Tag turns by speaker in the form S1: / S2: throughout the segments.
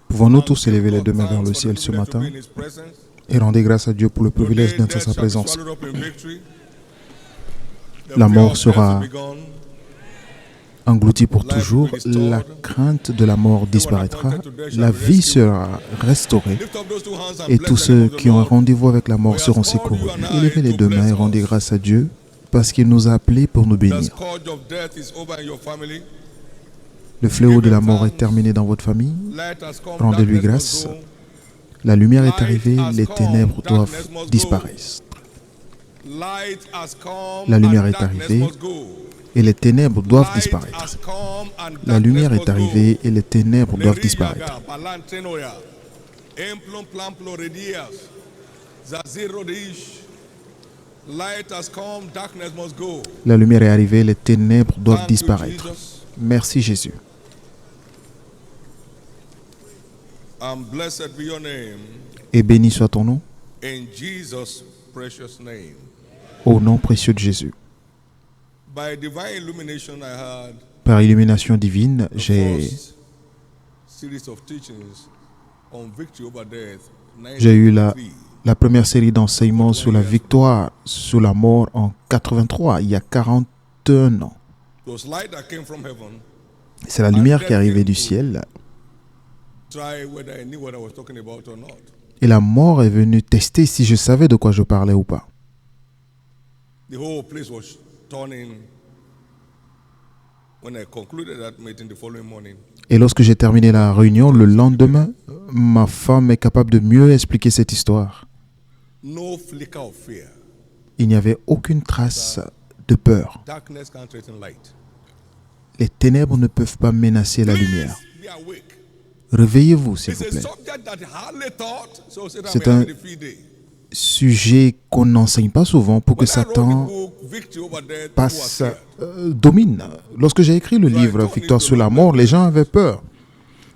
S1: Pouvons-nous tous élever les deux mains vers le ciel ce matin et rendre grâce à Dieu pour le privilège d'être en sa présence. La mort sera engloutie pour toujours, la crainte de la mort disparaîtra, la vie sera restaurée et tous ceux qui ont un rendez-vous avec la mort seront secourus. Élevez les deux mains et rendez grâce à Dieu parce qu'il nous a appelés pour nous bénir. Le fléau de la mort est terminé dans votre famille. Rendez-lui grâce. La lumière est arrivée, les ténèbres doivent disparaître. La lumière est arrivée et les ténèbres doivent disparaître. La lumière est arrivée et les ténèbres doivent disparaître. La lumière est arrivée, les ténèbres doivent disparaître. Merci Jésus. Et béni soit ton nom. Au nom précieux de Jésus. Par illumination divine, j'ai eu la première série d'enseignements sur la victoire sur la mort en 83, il y a 41 ans. C'est la lumière qui est arrivée du ciel. Et la mort est venue tester si je savais de quoi je parlais ou pas. Et lorsque j'ai terminé la réunion, le lendemain, ma femme est capable de mieux expliquer cette histoire. Il n'y avait aucune trace de peur. Les ténèbres ne peuvent pas menacer la lumière. Réveillez-vous, s'il vous plaît. C'est un sujet qu'on n'enseigne pas souvent pour que Satan domine. Lorsque j'ai écrit le livre « Victoire sur la mort », les gens avaient peur.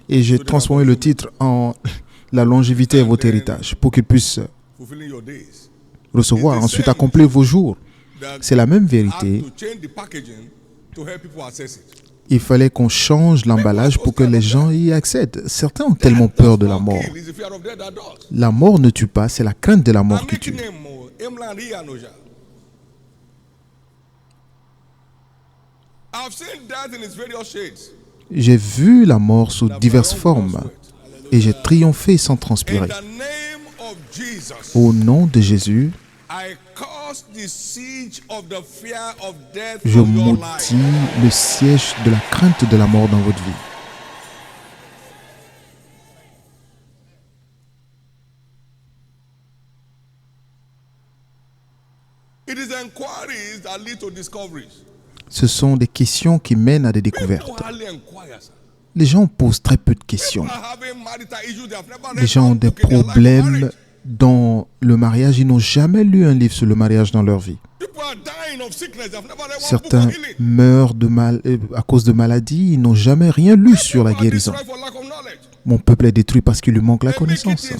S1: Et j'ai transformé le titre en « La longévité est votre héritage » pour qu'ils puissent recevoir, ensuite accomplir vos jours. C'est la même vérité. Il fallait qu'on change l'emballage pour que les gens y accèdent. Certains ont tellement peur de la mort. La mort ne tue pas, c'est la crainte de la mort qui tue. J'ai vu la mort sous diverses formes et j'ai triomphé sans transpirer. Au nom de Jésus, je maudis le siège de la crainte de la mort dans votre vie. Ce sont des questions qui mènent à des découvertes. Les gens posent très peu de questions. Les gens ont des problèmes dans le mariage. Ils n'ont jamais lu un livre sur le mariage dans leur vie. Certains meurent à cause de maladies. Ils n'ont jamais rien lu sur la guérison. Mon peuple est détruit parce qu'il lui manque la connaissance.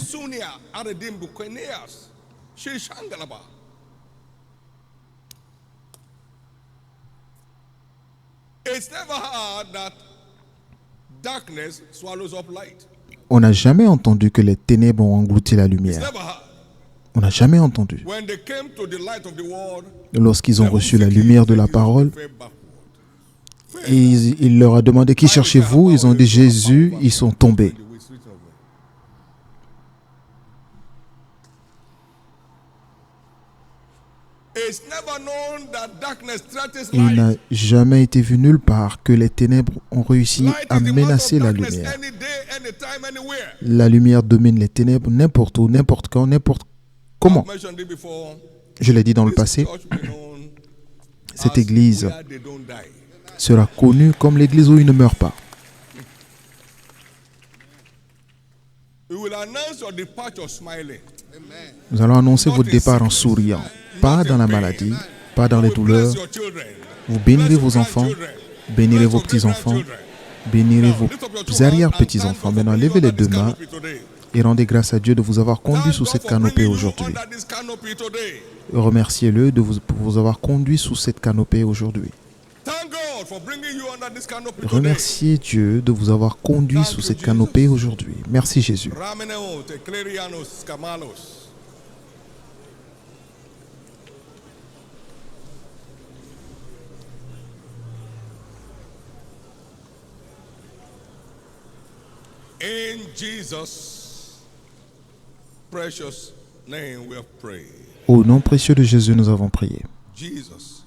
S1: On n'a jamais entendu que les ténèbres ont englouti la lumière. On n'a jamais entendu. Lorsqu'ils ont reçu la lumière de la parole, et il leur a demandé qui cherchez-vous? Ils ont dit Jésus, ils sont tombés. Il n'a jamais été vu nulle part que les ténèbres ont réussi à menacer la lumière. La lumière domine les ténèbres n'importe où, n'importe quand, n'importe comment. Je l'ai dit dans le passé, cette église sera connue comme l'église où il ne meurt pas. Nous allons annoncer votre départ en souriant. Pas dans la maladie, pas dans les douleurs. Vous bénirez vos enfants, bénirez vos petits-enfants, bénirez vos arrière-petits-enfants. Maintenant, levez les deux mains et rendez grâce à Dieu de vous avoir conduit sous cette canopée aujourd'hui. Remerciez-le de vous avoir conduit sous cette canopée aujourd'hui. Remerciez Dieu de vous avoir conduit sous cette canopée aujourd'hui. Merci Jésus.
S2: In Jesus' precious name we have prayed.
S1: Au nom précieux de Jésus, nous avons prié.
S2: Jesus,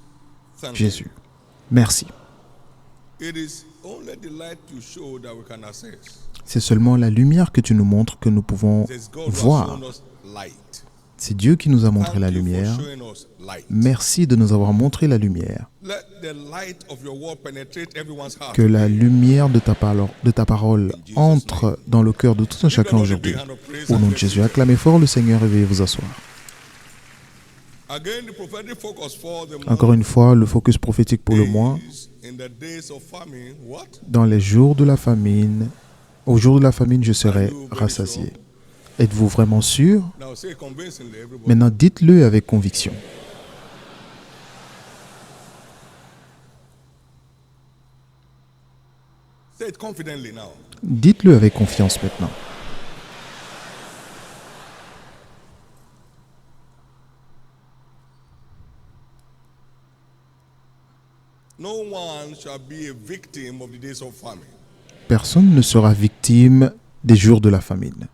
S2: thank
S1: Jésus, merci.
S2: you. It is only the light you show that we can access.
S1: C'est seulement la lumière que tu nous montres que nous pouvons
S2: It is God who has
S1: voir.
S2: shown us light.
S1: C'est Dieu qui nous a montré la
S2: Thank you for
S1: lumière.
S2: showing us light.
S1: Merci de nous avoir montré la lumière.
S2: Let the light of your word penetrate everyone's heart.
S1: Que la lumière de ta parole entre dans le cœur de tout un chacun aujourd'hui. Au nom de Jésus, acclamez fort le Seigneur et veuillez vous asseoir.
S2: Again, the prophetic focus for the
S1: Encore une fois, le focus prophétique pour le mois.
S2: is in the days of famine. What?
S1: Dans les jours de la famine, au jour de la famine, je serai rassasié. Êtes-vous vraiment sûr?
S2: Now say convincingly, everybody.
S1: Maintenant, dites-le avec conviction.
S2: Say it confidently now.
S1: Dites-le avec confiance maintenant.
S2: No one shall be a victim of the days of famine.
S1: Personne ne sera victime des jours de la famine.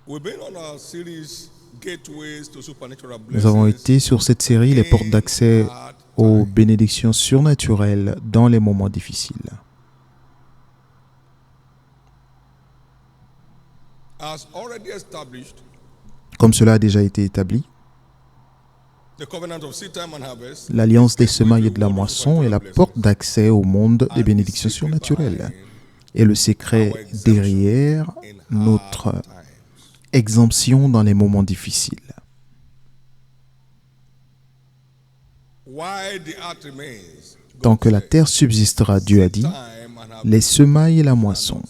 S2: We've been on our series Gateways to Supernatural
S1: Nous avons
S2: Blessings.
S1: été sur cette série, les portes d'accès aux bénédictions surnaturelles dans les moments difficiles.
S2: As already established,
S1: Comme cela a déjà été établi,
S2: the covenant of seed time and harvest
S1: l'alliance des semailles et de la moisson est la porte d'accès au monde des bénédictions surnaturelles. Et le secret derrière notre exemption dans les moments difficiles.
S2: why the earth remains.
S1: Tant que la terre subsistera, Dieu a dit,
S2: Time and harvest.
S1: les semailles et la moisson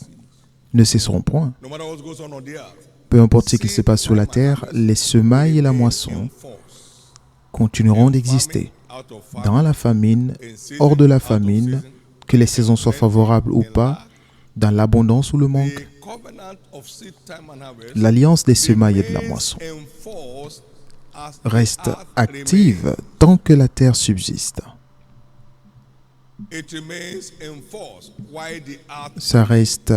S1: ne cesseront point.
S2: No matter what goes on the earth,
S1: Peu importe ce qu'il se passe sur la terre, les semailles et la moisson
S2: force
S1: continueront d'exister.
S2: out of famine,
S1: Dans la famine, hors de la famine, que les saisons soient favorables ou pas, dans l'abondance ou le manque,
S2: the covenant of seed time and harvest
S1: l'alliance des semailles et de la
S2: remains
S1: moisson
S2: enforced as the
S1: reste
S2: earth
S1: active tant que la terre subsiste.
S2: remains. It remains enforced while the earth
S1: Ça reste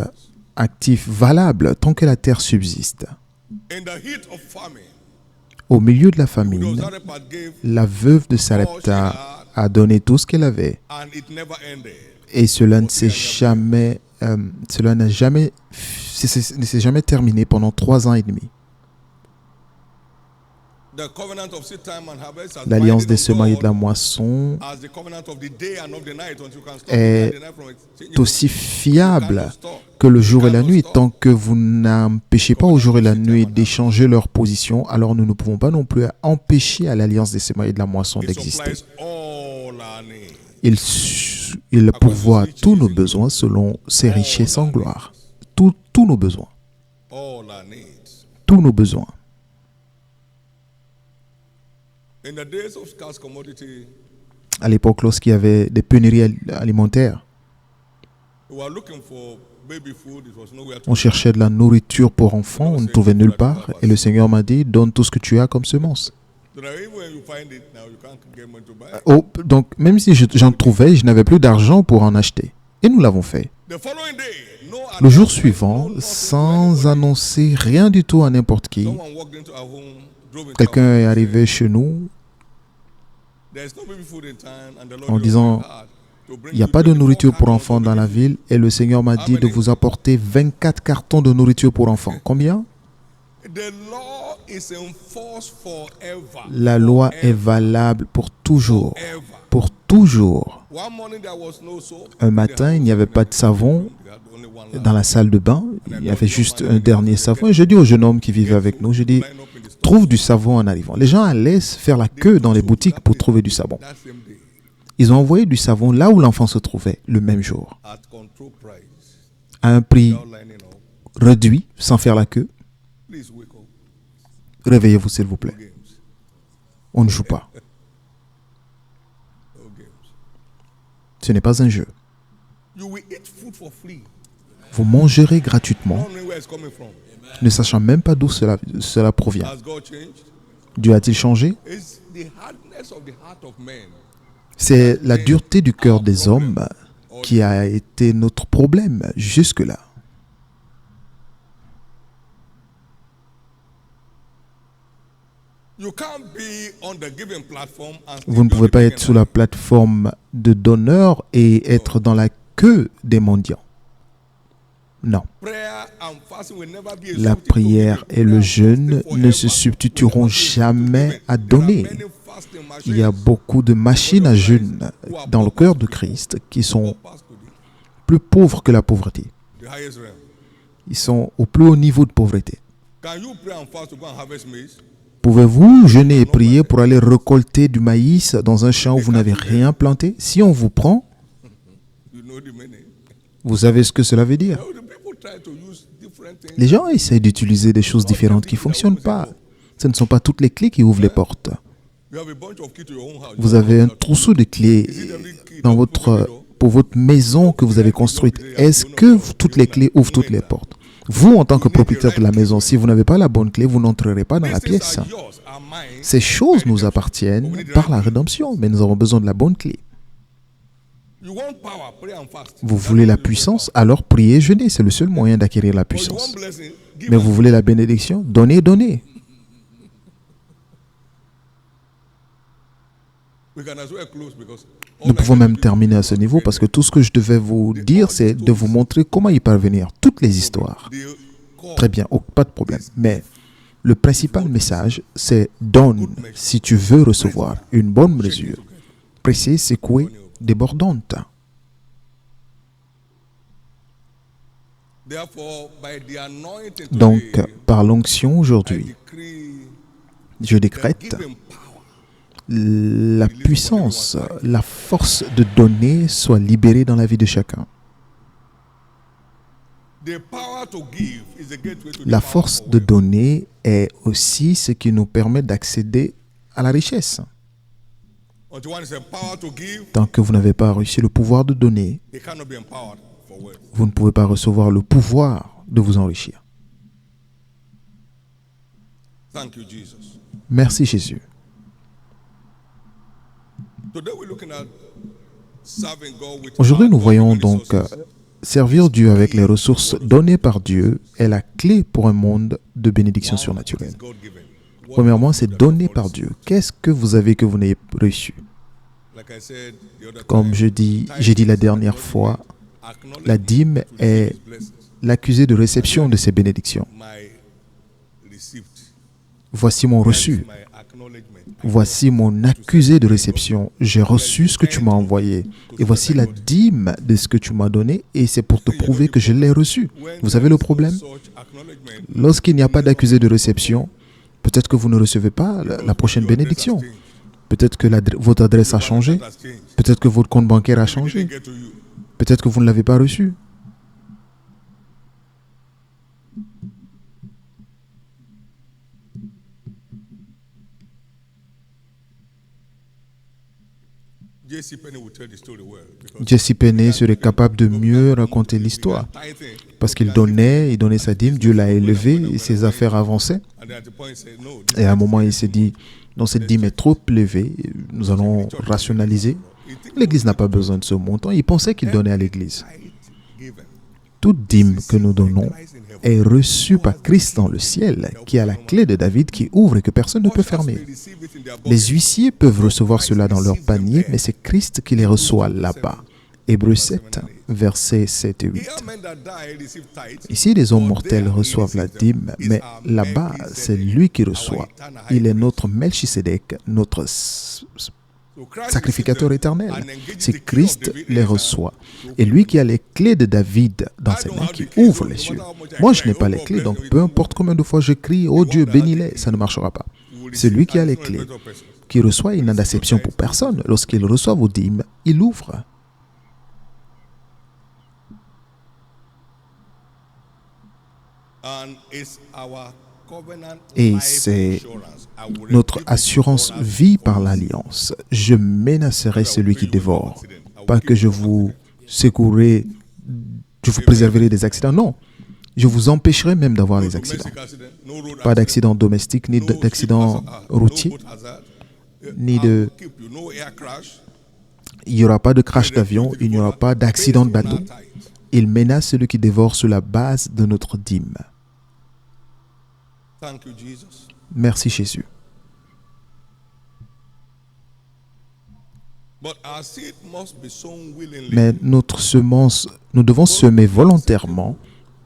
S1: actif, valable tant que la terre subsiste.
S2: in the heat of famine.
S1: Au milieu de la
S2: Those
S1: famine,
S2: Zarephath gave
S1: la veuve de Sarepta a donné tout ce qu'elle avait.
S2: and it never ended.
S1: Et cela ne s'est jamais, ne s'est jamais terminé pendant 3 ans et demi.
S2: The covenant of seed time and harvest has
S1: L'alliance
S2: binding
S1: des
S2: on
S1: semailles et de
S2: God
S1: la moisson
S2: as the covenant of the day and of the night until you can stop
S1: est
S2: the night from it.
S1: est aussi fiable que le jour et la nuit. Tant que vous n'empêchez pas au jour et la nuit d'échanger leur position, alors nous ne pouvons pas non plus empêcher à l'alliance des semailles et de la moisson
S2: It
S1: d'exister.
S2: supplies all our needs.
S1: Il pourvoit tous nos besoins selon ses richesses en gloire. Tous nos besoins.
S2: All our needs.
S1: Tous nos besoins.
S2: In the days of scarce commodity,
S1: À l'époque, lorsqu'il y avait des pénuries alimentaires,
S2: we were looking for baby food. It was nowhere to
S1: on cherchait de la nourriture pour enfants, on ne trouvait nulle part. Et le Seigneur m'a dit, donne tout ce que tu as comme semence.
S2: So that even when you find it now, you can't get money to buy it.
S1: Oh, donc, même si j'en trouvais, je n'avais plus d'argent pour en acheter. Et nous l'avons fait.
S2: The following day, no
S1: Le jour
S2: announcement,
S1: suivant,
S2: no nothing to
S1: sans
S2: anybody.
S1: annoncer rien du tout à n'importe qui,
S2: Someone walked into our home, drove in
S1: quelqu'un
S2: town,
S1: est arrivé chez nous
S2: there's no baby food in town, and the Lord
S1: en
S2: your
S1: disant,
S2: God had to bring
S1: il n'y a
S2: you
S1: pas de
S2: 24
S1: nourriture pour
S2: cartons
S1: enfants
S2: of
S1: dans la
S2: baby
S1: ville. Et le Seigneur m'a dit de vous apporter 24 cartons de nourriture pour enfants. Combien?
S2: food. The law is enforced forever.
S1: La loi est valable pour toujours.
S2: Forever.
S1: Pour toujours.
S2: One morning there was no soap.
S1: Un matin, il n'y avait pas de savon
S2: They had only one lamp.
S1: dans la salle de bain. Il y avait juste un dernier savon. Et je dis au jeune homme qui vivait avec nous, je dis,
S2: Line up in the store.
S1: trouve du savon en arrivant. Les gens allaient faire la queue dans les boutiques pour trouver du savon.
S2: That same day,
S1: Ils ont envoyé du savon là où l'enfant se trouvait le même jour,
S2: at control price,
S1: à un prix
S2: without lining up.
S1: réduit, sans faire la queue.
S2: Please wake up.
S1: Réveillez-vous s'il vous plaît.
S2: Games.
S1: On ne joue pas.
S2: No games.
S1: Ce n'est pas un jeu.
S2: You will eat food for free,
S1: Vous mangerez gratuitement,
S2: not knowing where it's coming from.
S1: ne sachant même pas d'où cela provient.
S2: Has God changed?
S1: Dieu a-t-il changé?
S2: It's the hardness of the heart of men.
S1: C'est la dureté du cœur des hommes qui a été notre problème jusque-là.
S2: You can't be on the giving platform and still
S1: Vous ne
S2: be on
S1: pouvez
S2: the
S1: pas être
S2: beginner.
S1: sous la plateforme de donneurs et être dans la queue des mendiants. Non.
S2: Prayer and fasting will never be a
S1: La
S2: substitute
S1: prière
S2: to
S1: et
S2: giving.
S1: le
S2: Prayer and
S1: jeûne
S2: fasting
S1: ne
S2: forever
S1: se
S2: will
S1: substitueront
S2: never be a substitute to
S1: jamais
S2: giving.
S1: à
S2: There are
S1: donner.
S2: many fasting
S1: Il y a
S2: machines
S1: beaucoup de machines à jeûne dans le cœur de Christ qui sont
S2: past to the
S1: plus pauvres que la pauvreté.
S2: highest realm.
S1: Ils sont au plus haut niveau de pauvreté.
S2: Can you pray and fast to go and harvest maize?
S1: Pouvez-vous jeûner et prier pour aller récolter du maïs dans un champ où vous n'avez rien planté? Si on vous prend,
S2: You know the meaning.
S1: vous savez ce que cela veut dire.
S2: The people try to use different things.
S1: Les gens essayent d'utiliser des choses différentes qui ne fonctionnent pas. Ce ne sont pas toutes les clés qui ouvrent les portes.
S2: You have a bunch of keys to your own house.
S1: Vous avez un trousseau de clés pour votre maison que vous avez construite. Est-ce que toutes les clés ouvrent toutes les portes? Vous, en tant que propriétaire de la maison, si vous n'avez pas la bonne clé, vous n'entrerez pas dans la
S2: These things
S1: pièce.
S2: are yours, are mine.
S1: Ces choses nous appartiennent par la rédemption, mais nous avons besoin de la bonne clé.
S2: You want power, pray and fast.
S1: Vous voulez la puissance, alors priez et jeûnez. C'est le seul moyen d'acquérir la
S2: Or you
S1: puissance.
S2: want blessing, give
S1: Mais
S2: and
S1: vous voulez la bénédiction? Donnez, donnez.
S2: we can as well close because
S1: Nous pouvons même terminer à ce niveau parce que tout ce que je devais vous dire, c'est de vous montrer comment y parvenir. Toutes les histoires.
S2: the call
S1: Très bien, oh, pas de problème. Mais le principal message, c'est donne si tu veux recevoir une bonne mesure. Pressée, secouée, débordante.
S2: Therefore, by the anointing
S1: Donc,
S2: today,
S1: par l'onction
S2: I
S1: aujourd'hui,
S2: decree
S1: je
S2: that
S1: décrète
S2: giving power
S1: la puissance, la force de donner soit libérée dans la vie de chacun.
S2: the power to give is the gateway to the
S1: La
S2: power
S1: force
S2: for
S1: de
S2: wealth.
S1: donner est aussi ce qui nous permet d'accéder à la richesse.
S2: Until one is empowered to give,
S1: Tant que vous n'avez pas réussi le pouvoir de donner,
S2: they cannot be empowered for wealth.
S1: vous ne pouvez pas recevoir le pouvoir de vous enrichir.
S2: Thank you, Jesus.
S1: Merci Jésus.
S2: Today we're looking at serving God with
S1: Aujourd'hui, nous voyons
S2: unlimited
S1: donc
S2: resources.
S1: servir Dieu avec les ressources données par Dieu est la clé pour un monde de bénédiction surnaturelle.
S2: Is God-given. What
S1: Premièrement, c'est donné par Dieu. Qu'est-ce que vous avez que vous n'ayez reçu?
S2: Like I said the other
S1: Comme
S2: time,
S1: j'ai dit la dernière fois, la dîme est l'accusé de réception de ces bénédictions.
S2: my receipt.
S1: Voici mon reçu.
S2: My acknowledgement.
S1: Voici mon accusé de réception. J'ai reçu ce que tu m'as envoyé. Et voici la dîme de ce que tu m'as donné. Et c'est pour te prouver que je l'ai reçu. Vous savez le problème?
S2: Such acknowledgement,
S1: Lorsqu'il n'y a pas d'accusé de réception, peut-être que vous ne recevez pas la prochaine bénédiction. Peut-être que votre adresse a changé.
S2: has changed.
S1: Peut-être que votre compte bancaire a changé.
S2: Get to you.
S1: Peut-être que vous ne l'avez pas reçu.
S2: J.C. Penney will tell the story well. Because
S1: Jesse Penney serait capable de mieux raconter l'histoire.
S2: tithing,
S1: Parce qu'il donnait sa dîme, Dieu l'a élevé et ses affaires avançaient.
S2: and then at the point he said, no,
S1: Et à un moment, il s'est dit, non, cette dîme est trop élevée, nous allons rationaliser. L'Église n'a pas besoin de ce montant. Il pensait qu'il donnait à l'Église.
S2: tithe given
S1: Toute dîme que nous donnons est reçue par Christ dans le ciel, qui a la clé de David qui ouvre et que personne ne peut fermer.
S2: they receive it in their body.
S1: Les huissiers peuvent recevoir cela dans leur panier, mais c'est Christ qui les reçoit là-bas. Hébreux 7, versets 7 et 8.
S2: Here men that die receive tithe.
S1: Ici, les hommes mortels reçoivent la dîme, mais là-bas, c'est lui qui reçoit. Il est notre Melchisédek, notre
S2: So Christ
S1: sacrificateur
S2: receives them
S1: éternel.
S2: and engages
S1: C'est
S2: the key of
S1: Christ
S2: David
S1: les
S2: in his
S1: reçoit. Et lui qui a les clés de David dans ses mains, qui ouvre les cieux. Moi, je n'ai pas les clés, donc peu importe combien de fois je crie, oh Dieu, bénis-les, ça ne marchera pas. C'est lui qui a les clés, qui reçoit, il n'a d'acception pour personne. Lorsqu'il reçoit vos dîmes, il ouvre.
S2: And it's our covenant
S1: Et
S2: life
S1: c'est
S2: insurance. I will
S1: notre
S2: rebuke the
S1: assurance
S2: devourer
S1: vie par l'alliance. Je menacerai celui qui dévore pas que je vous secourrai, je vous préserverai des accidents. Non, je vous empêcherai même d'avoir des accidents. Pas d'accident domestique, ni d'accident routier, ni de... Il n'y aura pas de crash d'avion, il n'y aura pas d'accident de bateau. Il menace celui qui dévore sur la base de notre dîme. Merci Jésus. Mais notre semence, nous devons semer volontairement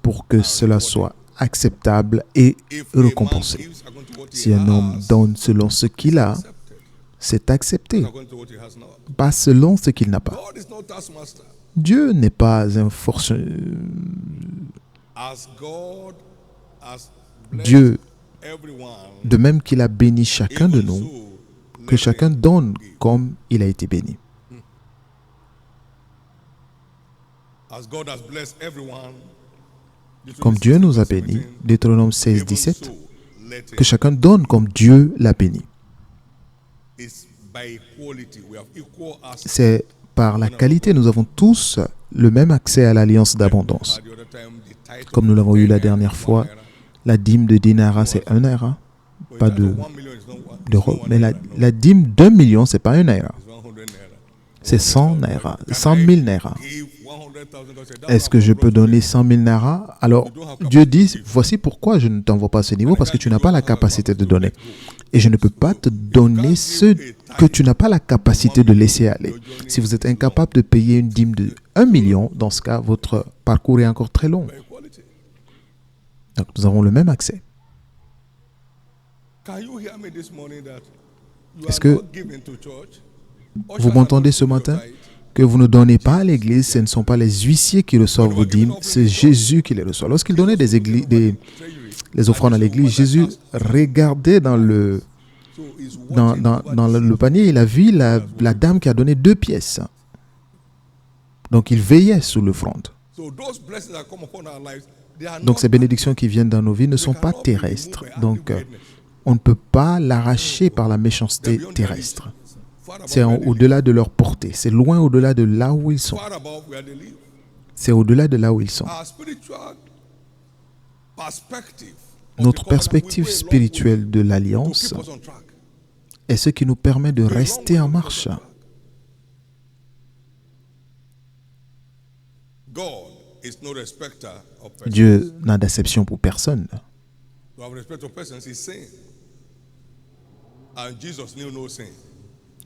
S1: pour que cela soit acceptable et récompensé. Si un homme donne selon ce qu'il a, c'est accepté, pas selon ce qu'il n'a pas. Dieu n'est pas un forcené. Dieu, de même qu'il a béni chacun de nous, que chacun donne comme il a été béni. Comme Dieu nous a bénis, Deutéronome 16, 17, que chacun donne comme Dieu l'a béni. C'est par la qualité, nous avons tous le même accès à l'alliance d'abondance. Comme nous l'avons eu la dernière fois, la dîme de dinara, c'est 1 naira, pas d'euros. Mais la dîme d'1 million, ce n'est pas 1 naira. C'est 100 naira, 100 000 naira. Est-ce que je peux donner 100 000 naira? Alors, Dieu dit, voici pourquoi je ne t'envoie pas à ce niveau, parce que tu n'as pas la capacité de donner. Et je ne peux pas te donner ce que tu n'as pas la capacité de laisser aller. Si vous êtes incapable de payer une dîme de 1 million, dans ce cas, votre parcours est encore très long. Donc, nous avons le même accès. Est-ce que vous m'entendez ce matin? Que vous ne donnez pas à l'église, ce ne sont pas les huissiers qui reçoivent vos dîmes, c'est Jésus qui les reçoit. Lorsqu'il donnait les offrandes à l'église, Jésus regardait dans le panier, il a vu la dame qui a donné 2 pièces. Donc il veillait sur l'offrande. Donc ces bénédictions qui viennent dans nos vies ne sont pas terrestres. Donc on ne peut pas l'arracher par la méchanceté terrestre. C'est au-delà de leur portée. C'est loin au-delà de là où ils sont. C'est au-delà de là où ils sont. Notre perspective spirituelle de l'alliance est ce qui nous permet de rester en marche. Dieu n'a d'acception pour personne.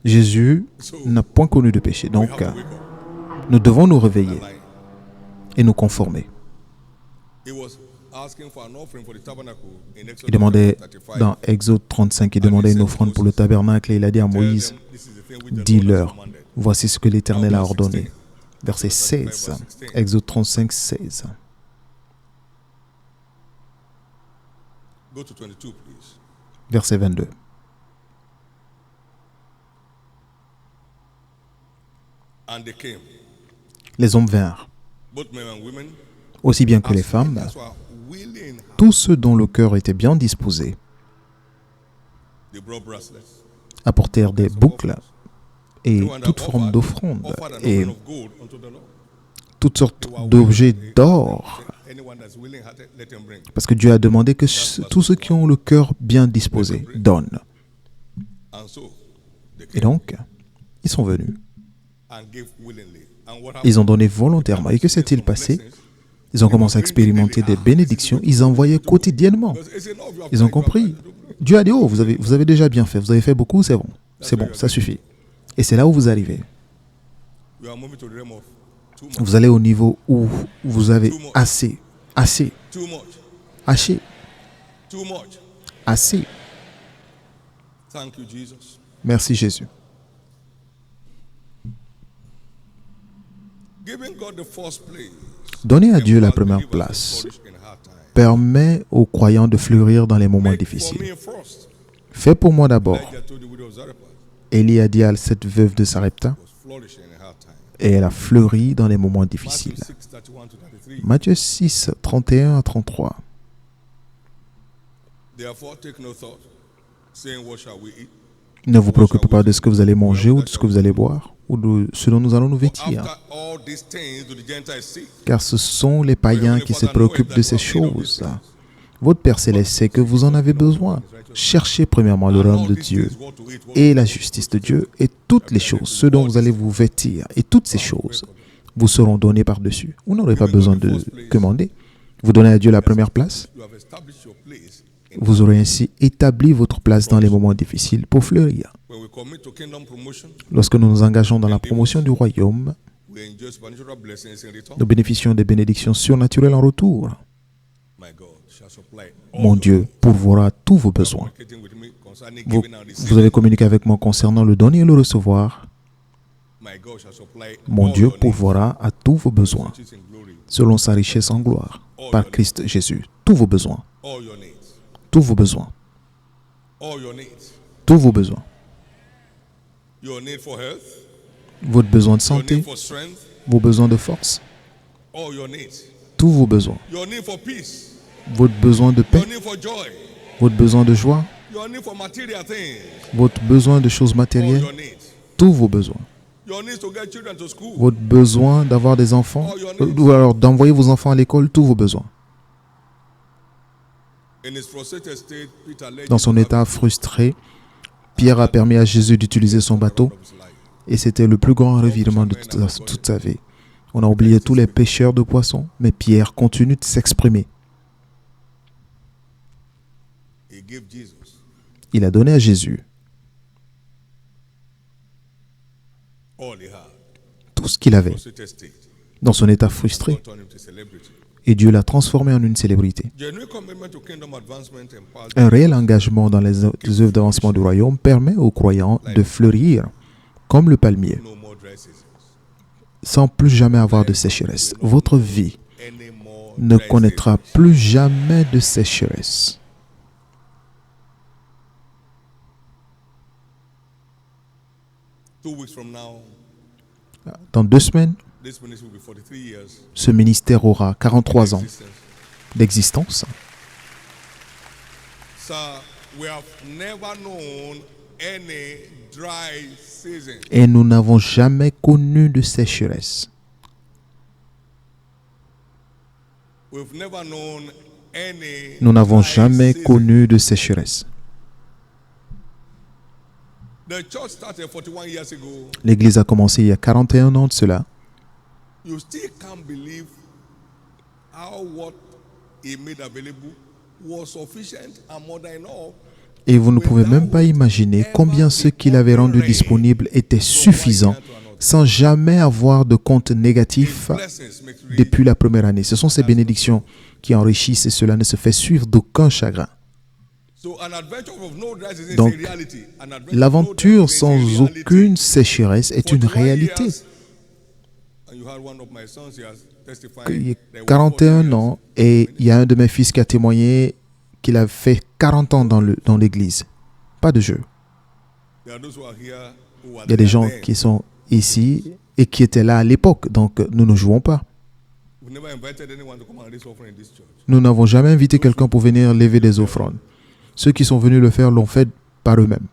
S1: Jésus n'a point connu de péché. Donc, nous devons nous réveiller et nous conformer. Il demandait, dans Exode 35, il demandait une offrande pour le tabernacle et il a dit à Moïse, dis-leur, voici ce que l'Éternel a ordonné. Verset 16, Exode 35, 16. Verset 22. Les hommes vinrent, aussi bien que les femmes, tous ceux dont le cœur était bien disposé, apportèrent des boucles et toute forme d'offrande et toutes sortes d'objets d'or. Parce que Dieu a demandé que tous ceux qui ont le cœur bien disposé donnent. Et donc, ils sont venus. Ils ont donné volontairement. Et que s'est-il passé? Ils ont commencé à expérimenter des bénédictions. Ils envoyaient quotidiennement. Ils ont compris. Dieu a dit, oh, vous avez déjà bien fait. Vous avez fait beaucoup, c'est bon. C'est bon, ça suffit. Et c'est là où vous arrivez. Vous allez au niveau où vous avez assez. Assez. Merci Jésus. Donner à Dieu la première place permet aux croyants de fleurir dans les moments difficiles. Fais pour moi d'abord. Élie a dit à cette veuve de Sarepta, et elle a fleuri dans les moments difficiles. Matthieu 6, 31 à 33. Ne vous préoccupez pas de ce que vous allez manger ou de ce que vous allez boire, ou de ce dont nous allons nous vêtir.
S2: After all these things do the Gentiles seek.
S1: Car ce sont les païens qui se préoccupent de ces choses. Votre Père Céleste sait que vous en avez besoin. Cherchez premièrement le royaume de Dieu et la justice de Dieu, et toutes les choses, ce dont vous allez vous vêtir, et toutes ces choses vous seront données par-dessus. Vous n'aurez pas besoin de commander. Vous donnez à Dieu la première place.
S2: You have established your place.
S1: Vous aurez ainsi établi votre place dans les moments difficiles pour fleurir.
S2: When we commit to kingdom promotion,
S1: Lorsque nous nous engageons dans la promotion du royaume,
S2: we enjoy supernatural blessings in return.
S1: nous bénéficions des bénédictions surnaturelles en retour.
S2: My God shall supply
S1: Mon Dieu pourvoira tous vos besoins.
S2: communicating with me concerning
S1: Vous,
S2: giving and
S1: vous
S2: receiving.
S1: avez communiqué avec moi concernant le donner et le recevoir.
S2: My God shall supply
S1: Mon
S2: all
S1: Dieu
S2: your needs,
S1: pourvoira à tous vos besoins,
S2: riches in glory,
S1: selon sa richesse en gloire, par Christ Jésus. Tous vos besoins,
S2: all your needs,
S1: tous vos besoins,
S2: all your needs.
S1: tous vos besoins.
S2: Your need for health,
S1: Votre besoin de
S2: your need
S1: santé,
S2: for strength,
S1: vos besoins de force,
S2: all your needs.
S1: tous vos besoins.
S2: Your need for peace,
S1: Votre besoin de paix,
S2: your need for joy,
S1: votre besoin de joie,
S2: your need for material things,
S1: votre besoin de choses
S2: all
S1: matérielles,
S2: your needs.
S1: tous vos besoins.
S2: Your needs to get children to school,
S1: Votre besoin d'avoir des enfants, ou alors d'envoyer vos enfants à l'école, tous vos besoins.
S2: in his frustrated state, Peter led
S1: Dans son
S2: Jesus
S1: état frustré, Pierre a permis à Jésus d'utiliser son bateau,
S2: of his life.
S1: et c'était le plus grand revirement de toute sa vie. On a oublié tous les pêcheurs de poissons, mais Pierre continue de s'exprimer.
S2: He gave Jesus
S1: Il a donné à Jésus
S2: all he had.
S1: tout ce qu'il avait
S2: Frustrated state.
S1: dans son état frustré,
S2: God turned him to celebrity.
S1: et Dieu l'a transformé en une célébrité.
S2: Genuine commitment to kingdom advancement empowers
S1: Un réel engagement dans les œuvres d'avancement du royaume permet aux croyants de fleurir comme le palmier,
S2: no more dry seasons.
S1: sans plus jamais avoir de sécheresse. Votre vie
S2: Any more
S1: ne
S2: dry
S1: connaîtra
S2: seasons.
S1: plus jamais de sécheresse.
S2: 2 weeks from now,
S1: Dans 2 semaines,
S2: this ministry will be 43 years
S1: ce ministère aura 43 ans
S2: existence.
S1: d'existence.
S2: Sir, we have never known any dry season.
S1: Et nous n'avons jamais connu de sécheresse.
S2: We've never known any
S1: Nous n'avons
S2: dry
S1: jamais
S2: season.
S1: connu de sécheresse.
S2: The church started 41 years ago.
S1: L'Église a commencé il y a 41 ans de cela.
S2: You still can't believe how what he made available was sufficient and more than enough.
S1: Et vous ne pouvez même pas imaginer combien ce qu'il avait rendu disponible était suffisant sans jamais avoir de compte négatif
S2: Blessings make rich.
S1: depuis la première année. Ce sont ces bénédictions qui enrichissent et cela ne se fait suivre d'aucun chagrin.
S2: So an adventure of no dry season
S1: Donc,
S2: is a reality. An adventure
S1: l'aventure
S2: of no dry season is
S1: sans
S2: a reality.
S1: aucune sécheresse est une
S2: 41
S1: réalité.
S2: years, and you had one of my sons here testifying
S1: Il y a
S2: there were
S1: 41
S2: 40
S1: ans et il y a un de mes fils qui a témoigné qu'il a fait 40 ans dans l'église. Pas de jeu.
S2: There are those who are here who were
S1: Il y a des
S2: there
S1: gens
S2: then.
S1: qui sont ici et qui étaient là à l'époque, donc nous ne jouons pas.
S2: We've never invited anyone to come and raise offering in this church.
S1: Nous n'avons jamais invité quelqu'un pour venir lever des offrandes. Ceux qui sont venus le faire l'ont fait par eux-mêmes,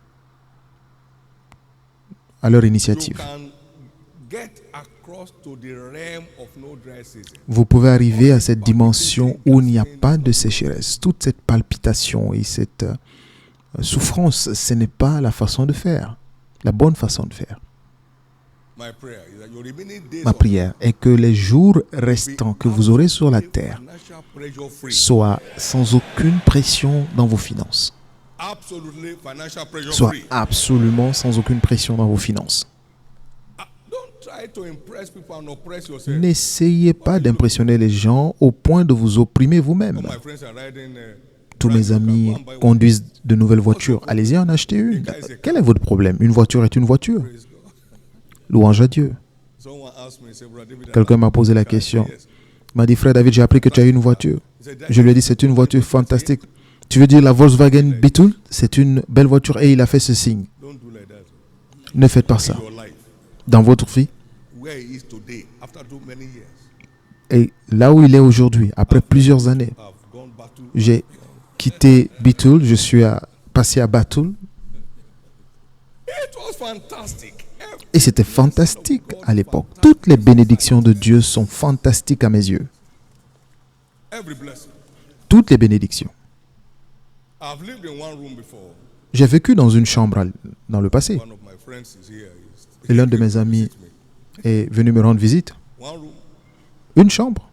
S1: à leur
S2: You
S1: initiative.
S2: can get across to the realm of no dry season.
S1: Vous pouvez arriver à cette dimension où il n'y a pas de sécheresse. Toute cette palpitation et cette souffrance, ce n'est pas la façon de faire, la bonne façon de faire.
S2: My prayer is that your remaining days
S1: Ma
S2: of
S1: prière est que les jours restants que vous aurez sur la terre
S2: financial pressure free.
S1: soient sans aucune pression dans vos finances.
S2: Absolutely financial pressure
S1: Soient
S2: free.
S1: absolument sans aucune pression dans vos finances.
S2: Don't try to impress people and oppress yourself.
S1: N'essayez pas d'impressionner les gens au point de vous opprimer vous-même.
S2: All my friends are riding
S1: Tous mes amis
S2: one by one.
S1: conduisent de nouvelles voitures. Allez-y en acheter une. Quel est votre problème? Une voiture est une voiture.
S2: Praise God.
S1: Louange à Dieu.
S2: Someone asked me, say, Brother David,
S1: Quelqu'un m'a posé la question.
S2: yes.
S1: Il m'a dit, frère David, j'ai appris que tu as une voiture.
S2: He said,
S1: Je lui ai dit, c'est une voiture fantastique. Tu veux dire la Volkswagen Beetle? C'est une belle voiture. Et il a fait ce signe.
S2: don't do like that.
S1: Ne faites pas ça.
S2: Your life,
S1: Dans votre vie,
S2: where he is today, after too many years,
S1: et là où il est aujourd'hui, après plusieurs années,
S2: I've gone back to.
S1: j'ai quitté Beetle, je suis passé à Battle.
S2: It was fantastic.
S1: Et c'était fantastique à l'époque. Toutes les bénédictions de Dieu sont fantastiques à mes yeux. Toutes les bénédictions. J'ai vécu dans une chambre dans le passé. Et l'un de mes amis est venu me rendre visite. Une chambre.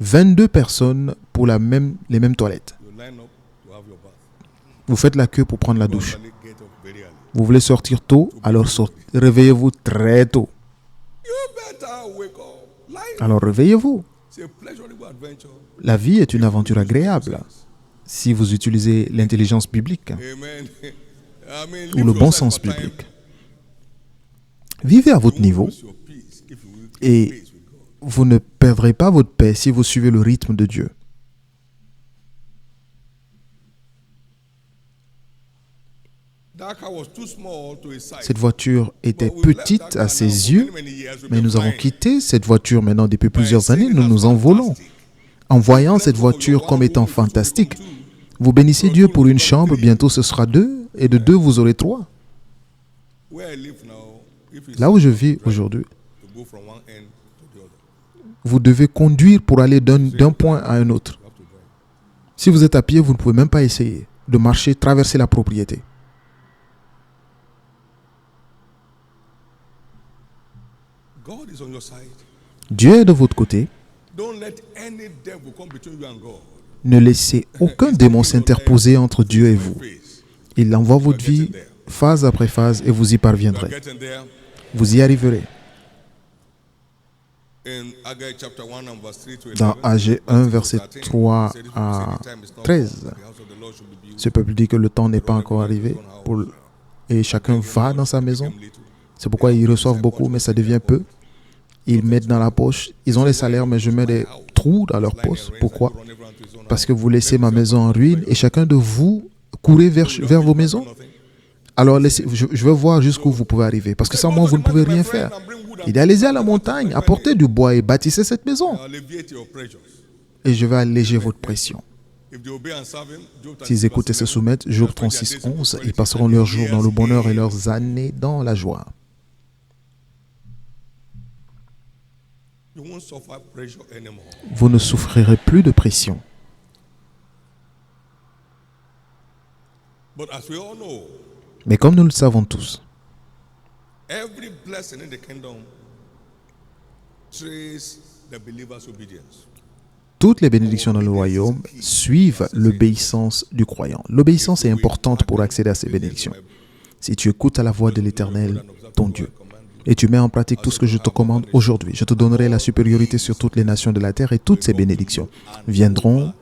S1: 22 personnes pour les mêmes toilettes. Vous faites la queue pour prendre la douche. Vous voulez sortir tôt, alors réveillez-vous très tôt. Alors réveillez-vous. La vie est une aventure agréable si vous utilisez l'intelligence biblique ou le bon sens biblique. Vivez à votre niveau et vous ne perdrez pas votre paix si vous suivez le rythme de Dieu. Cette voiture était petite à ses yeux, mais nous avons quitté cette voiture maintenant depuis plusieurs années. Nous nous envolons. En voyant cette voiture comme étant fantastique, vous bénissez Dieu pour une chambre, bientôt ce sera 2, et de 2 vous aurez 3. Là où je vis aujourd'hui, vous devez conduire pour aller d'un point à un autre. Si vous êtes à pied, vous ne pouvez même pas essayer de marcher, traverser la propriété. Dieu est de votre côté. Ne laissez aucun démon s'interposer entre Dieu et vous. Il envoie votre vie phase après phase et vous y parviendrez. Vous y arriverez. Dans Agé 1, verset 3 à 13, ce peuple dit que le temps n'est pas encore arrivé et chacun va dans sa maison. C'est pourquoi ils reçoivent beaucoup, mais ça devient peu. Ils mettent dans la poche. Ils ont les salaires, mais je mets des trous dans leur poche. Pourquoi? Parce que vous laissez ma maison en ruine et chacun de vous courez vers vos maisons. Alors, je veux voir jusqu'où vous pouvez arriver. Parce que sans moi, vous ne pouvez rien faire. Il dit, allez-y à la montagne, apportez du bois et bâtissez cette maison. Et je vais alléger votre pression. S'ils écoutent et se soumettent, Job 36, 11, ils passeront leurs jours dans le bonheur et leurs années dans la joie. Vous ne souffrirez plus de pression. Mais comme nous le savons tous, toutes les bénédictions dans le royaume suivent l'obéissance du croyant. L'obéissance est importante pour accéder à ces bénédictions. Si tu écoutes à la voix de l'Éternel, ton Dieu, et tu mets en pratique tout ce que je te commande aujourd'hui, je te donnerai la supériorité sur toutes les nations de la terre et toutes ces bénédictions viendront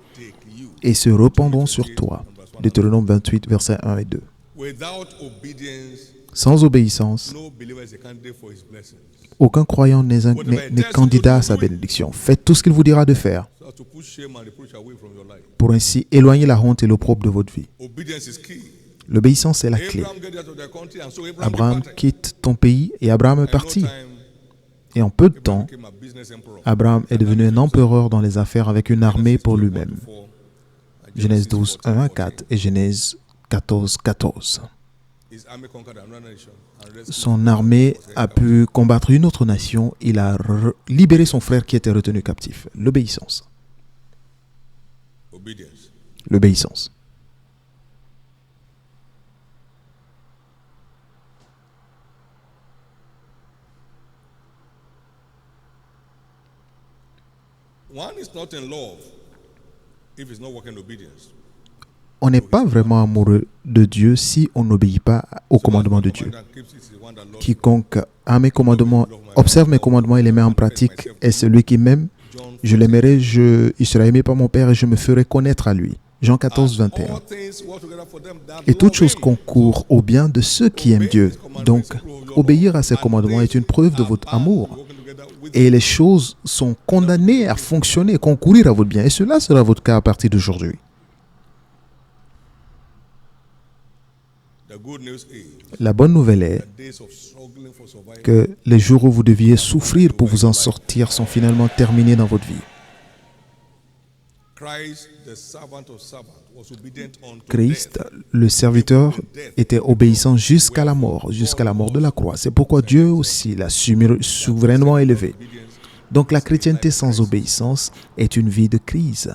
S1: et se répandront sur toi. Deutéronome 28, versets 1 et 2. Sans obéissance, aucun croyant n'est candidat à sa bénédiction. Faites tout ce qu'il vous dira de faire pour ainsi éloigner la honte et l'opprobre de votre vie. L'obéissance est la clé. Abraham quitte ton pays et Abraham est parti. Et en peu de temps, Abraham est devenu un empereur dans les affaires avec une armée pour lui-même. Genèse 12, 1 à 4 et Genèse 14, 14. Son armée a pu combattre une autre nation. Il a libéré son frère qui était retenu captif. L'obéissance. L'obéissance. On n'est pas vraiment amoureux de Dieu si on n'obéit pas au commandement de Dieu. Quiconque a mes commandements, observe mes commandements et les met en pratique est celui qui m'aime. Je l'aimerai, il sera aimé par mon Père et je me ferai connaître à lui. Jean 14, 21. Et toute chose concourt au bien de ceux qui aiment Dieu. Donc, obéir à ses commandements est une preuve de votre amour. Et les choses sont condamnées à fonctionner, concourir à votre bien. Et cela sera votre cas à partir d'aujourd'hui. La bonne nouvelle est que les jours où vous deviez souffrir pour vous en sortir sont finalement terminés dans votre vie. Christ, le serviteur, était obéissant jusqu'à la mort de la croix. C'est pourquoi Dieu aussi l'a souverainement élevé. Donc la chrétienté sans obéissance est une vie de crise.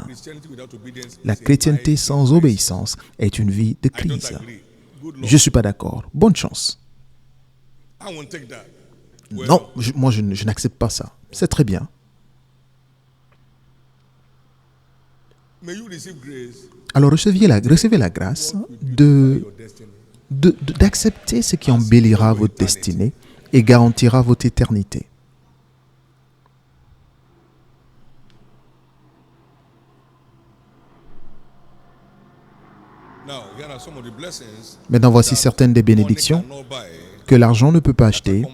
S1: La chrétienté sans obéissance est une vie de crise. Je ne suis pas d'accord. Bonne chance. Non, moi je n'accepte pas ça. C'est très bien. Alors recevez la grâce d'accepter ce qui embellira votre destinée et garantira votre éternité. Maintenant, voici certaines des bénédictions que l'argent ne peut pas acheter,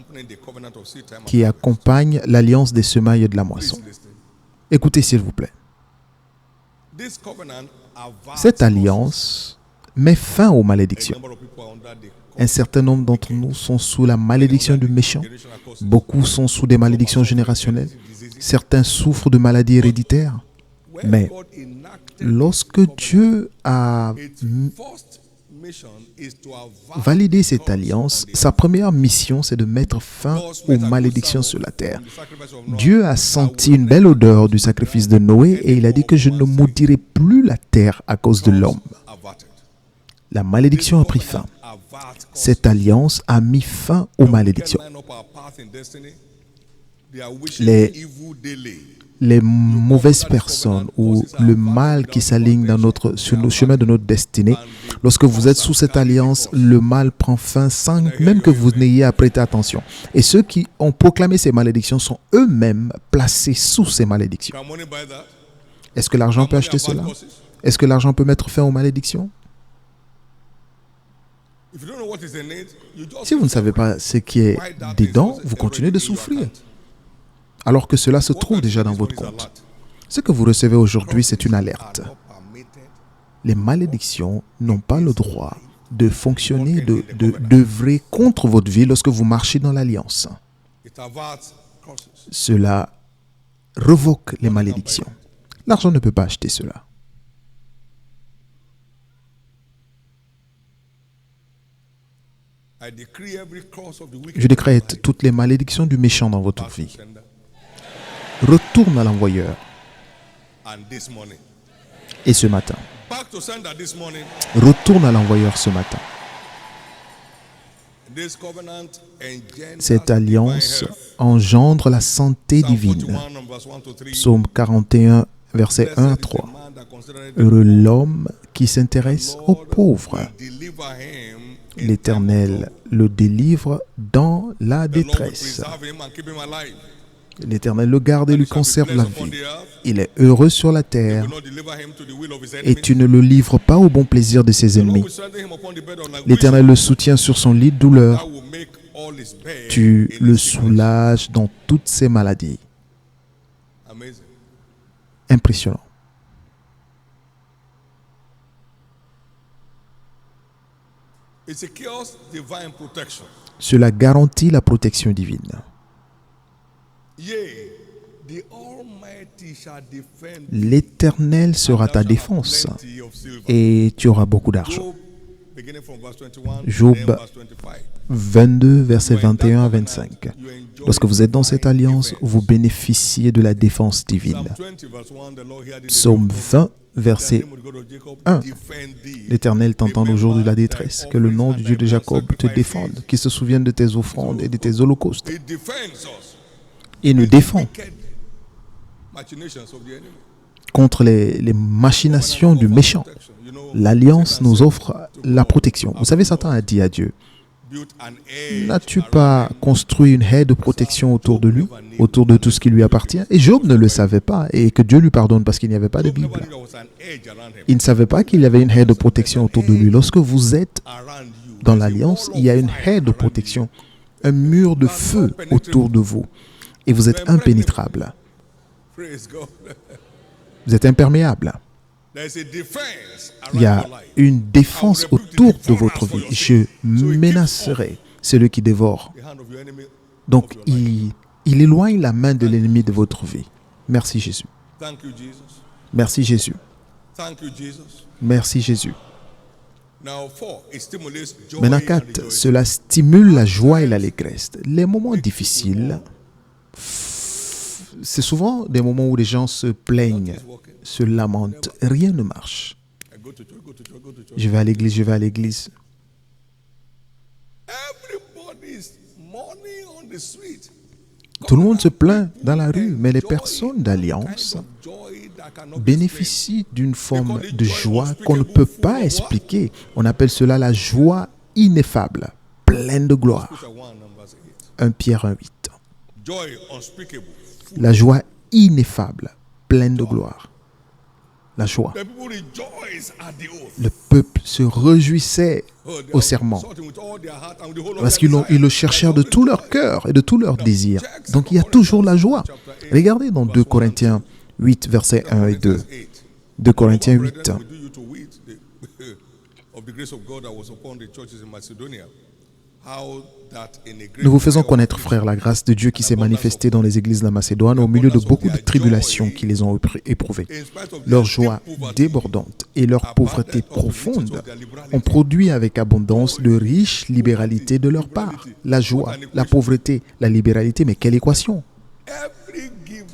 S1: qui accompagnent l'alliance des semailles et de la moisson. Écoutez, s'il vous plaît. Cette alliance met fin aux malédictions. Un certain nombre d'entre nous sont sous la malédiction du méchant. Beaucoup sont sous des malédictions générationnelles. Certains souffrent de maladies héréditaires. Mais lorsque Dieu a validé cette alliance, sa première mission, c'est de mettre fin aux malédictions sur la terre. Dieu a senti une belle odeur du sacrifice de Noé et il a dit que je ne maudirai plus la terre à cause de l'homme. La malédiction a pris fin. Cette alliance a mis fin aux malédictions. Les mauvaises personnes ou le mal qui s'aligne sur le chemin de notre destinée, lorsque vous êtes sous cette alliance, le mal prend fin sans même que vous n'ayez à prêter attention. Et ceux qui ont proclamé ces malédictions sont eux-mêmes placés sous ces malédictions. Est-ce que l'argent peut acheter cela? Est-ce que l'argent peut mettre fin aux malédictions? Si vous ne savez pas ce qui est dedans, vous continuez de souffrir, alors que cela se trouve déjà dans votre compte. Ce que vous recevez aujourd'hui, c'est une alerte. Les malédictions n'ont pas le droit de fonctionner, d'œuvrer contre votre vie lorsque vous marchez dans l'alliance. Cela revoque les malédictions. L'argent ne peut pas acheter cela. Je décrète toutes les malédictions du méchant dans votre vie. Retourne à l'envoyeur. Et ce matin, retourne à l'envoyeur ce matin. Cette alliance engendre la santé divine. Psaume 41, versets 1 à 3. Heureux l'homme qui s'intéresse aux pauvres. L'Éternel le délivre dans la détresse. L'Éternel le garde et lui conserve la vie. Il est heureux sur la terre et tu ne le livres pas au bon plaisir de ses ennemis. L'Éternel le soutient sur son lit de douleur. Tu le soulages dans toutes ses maladies. Impressionnant. Cela garantit la protection divine. L'Éternel sera ta défense et tu auras beaucoup d'argent. Job 22, versets 21 à 25. Lorsque vous êtes dans cette alliance, vous bénéficiez de la défense divine. Psaume 20, verset 1. L'Éternel t'entend au jour de la détresse. Que le nom du Dieu de Jacob te défende, qu'il se souvienne de tes offrandes et de tes holocaustes. Il nous défend contre les machinations du méchant. L'alliance nous offre la protection. Vous savez, Satan a dit à Dieu, n'as-tu pas construit une haie de protection autour de lui, autour de tout ce qui lui appartient? Et Job ne le savait pas, et que Dieu lui pardonne parce qu'il n'y avait pas de Bible. Il ne savait pas qu'il y avait une haie de protection autour de lui. Lorsque vous êtes dans l'alliance, il y a une haie de protection, un mur de feu autour de vous, et vous êtes impénétrable. Vous êtes imperméable. Il y a une défense autour de votre vie. Je menacerai celui qui dévore. Donc, il éloigne la main de l'ennemi de votre vie. Merci Jésus. Merci Jésus.
S2: Thank you, Jesus.
S1: Merci Jésus.
S2: Now, 4, it stimulates joy
S1: Maintenant,
S2: and
S1: 4,
S2: rejoicing.
S1: cela stimule la joie et l'allégresse. Les moments difficiles, c'est souvent des moments où les gens se plaignent, se lamentent. Rien ne marche.
S2: I go to church, go to church, go to church.
S1: Je vais à l'église, je vais à l'église.
S2: Everybody is mourning on the street.
S1: Tout le monde se plaint dans la rue, mais les personnes d'Alliance
S2: Joy that cannot be
S1: bénéficient d'une forme de joie qu'on ne peut pas expliquer. On appelle cela la joie ineffable, pleine de gloire.
S2: explained. 1 and verse 8.
S1: 1 Pierre 1,8.
S2: Joy unspeakable.
S1: La joie ineffable, pleine de gloire. La joie.
S2: The people rejoice at the oath.
S1: Le peuple se réjouissait
S2: Oh, they
S1: au
S2: are
S1: serment
S2: sorting with all their heart and with the whole of
S1: parce
S2: their
S1: qu'ils
S2: desire.
S1: le cherchèrent de tout leur cœur et de tout leur désir. Donc il y a toujours la joie. Regardez dans 2 Corinthiens 8, versets 1 et 2. 2 Corinthiens 8.
S2: Brethren, we do you to wit of the grace of God that was upon the churches in Macedonia. How that in a great
S1: Nous vous faisons
S2: trial
S1: connaître, frères, la grâce de Dieu qui s'est manifestée dans les églises de la Macédoine au milieu de beaucoup de tribulations qui les ont éprouvées.
S2: in spite of
S1: Leur
S2: their
S1: joie
S2: deep poverty,
S1: débordante et leur pauvreté profonde ont produit avec abondance de riches libéralités de leur part. La joie, la pauvreté, la libéralité, mais quelle équation!
S2: every giver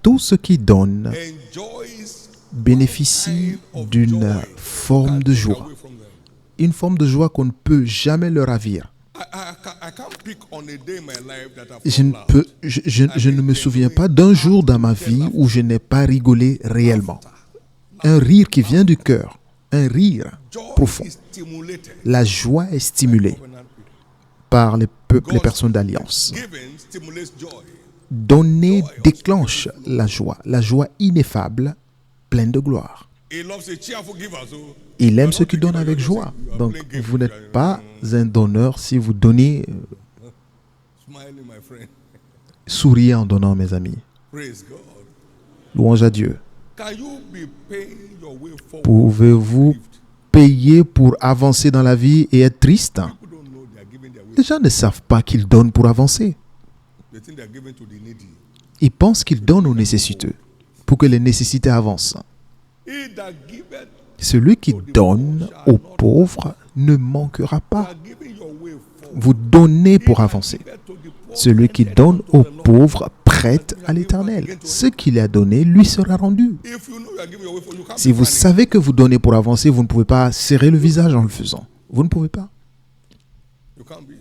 S1: Tout ce qui donne
S2: enjoys
S1: bénéficie d'une forme de joie.
S2: away from them.
S1: Une forme de joie qu'on ne peut jamais leur ravir.
S2: I can't pick on a day in my life that I've
S1: Je ne,
S2: not laughed.
S1: peux, je ne me souviens pas d'un jour dans ma vie où je n'ai pas rigolé réellement. Un rire qui vient du cœur, un rire
S2: Joy
S1: profond.
S2: is stimulated.
S1: La joie est stimulée
S2: Covenant people.
S1: par les peuples, les personnes d'alliance.
S2: Giving stimulates joy.
S1: Donner déclenche la joie ineffable, pleine de gloire.
S2: He loves a cheerful giver. So
S1: Il aime ceux qui donnent avec joie. Donc, vous n'êtes pas un donneur si vous donnez,
S2: smiling, my friend.
S1: souriez en donnant, mes amis.
S2: Praise God.
S1: Louange à Dieu.
S2: Can you be paying your way forward?
S1: Pouvez-vous payer pour avancer dans la vie et être triste?
S2: People don't know they are giving their way.
S1: Les gens ne savent pas qu'ils donnent pour avancer.
S2: They think they are giving to the needy.
S1: Ils pensent qu'ils donnent aux nécessiteux pour que les nécessités avancent.
S2: He that giveth,
S1: Celui qui donne aux pauvres ne manquera
S2: you
S1: pas.
S2: are giving your way forward.
S1: Vous donnez pour avancer.
S2: Giveth to the poor,
S1: Celui qui donne aux pauvres prête à l'Éternel. Ce qu'il a donné lui sera rendu.
S2: if you know you are giving your way forward, you can't
S1: Si
S2: be
S1: vous
S2: funny.
S1: savez que vous donnez pour avancer, vous ne pouvez pas serrer le visage en le faisant. Vous ne pouvez pas.
S2: You can't be.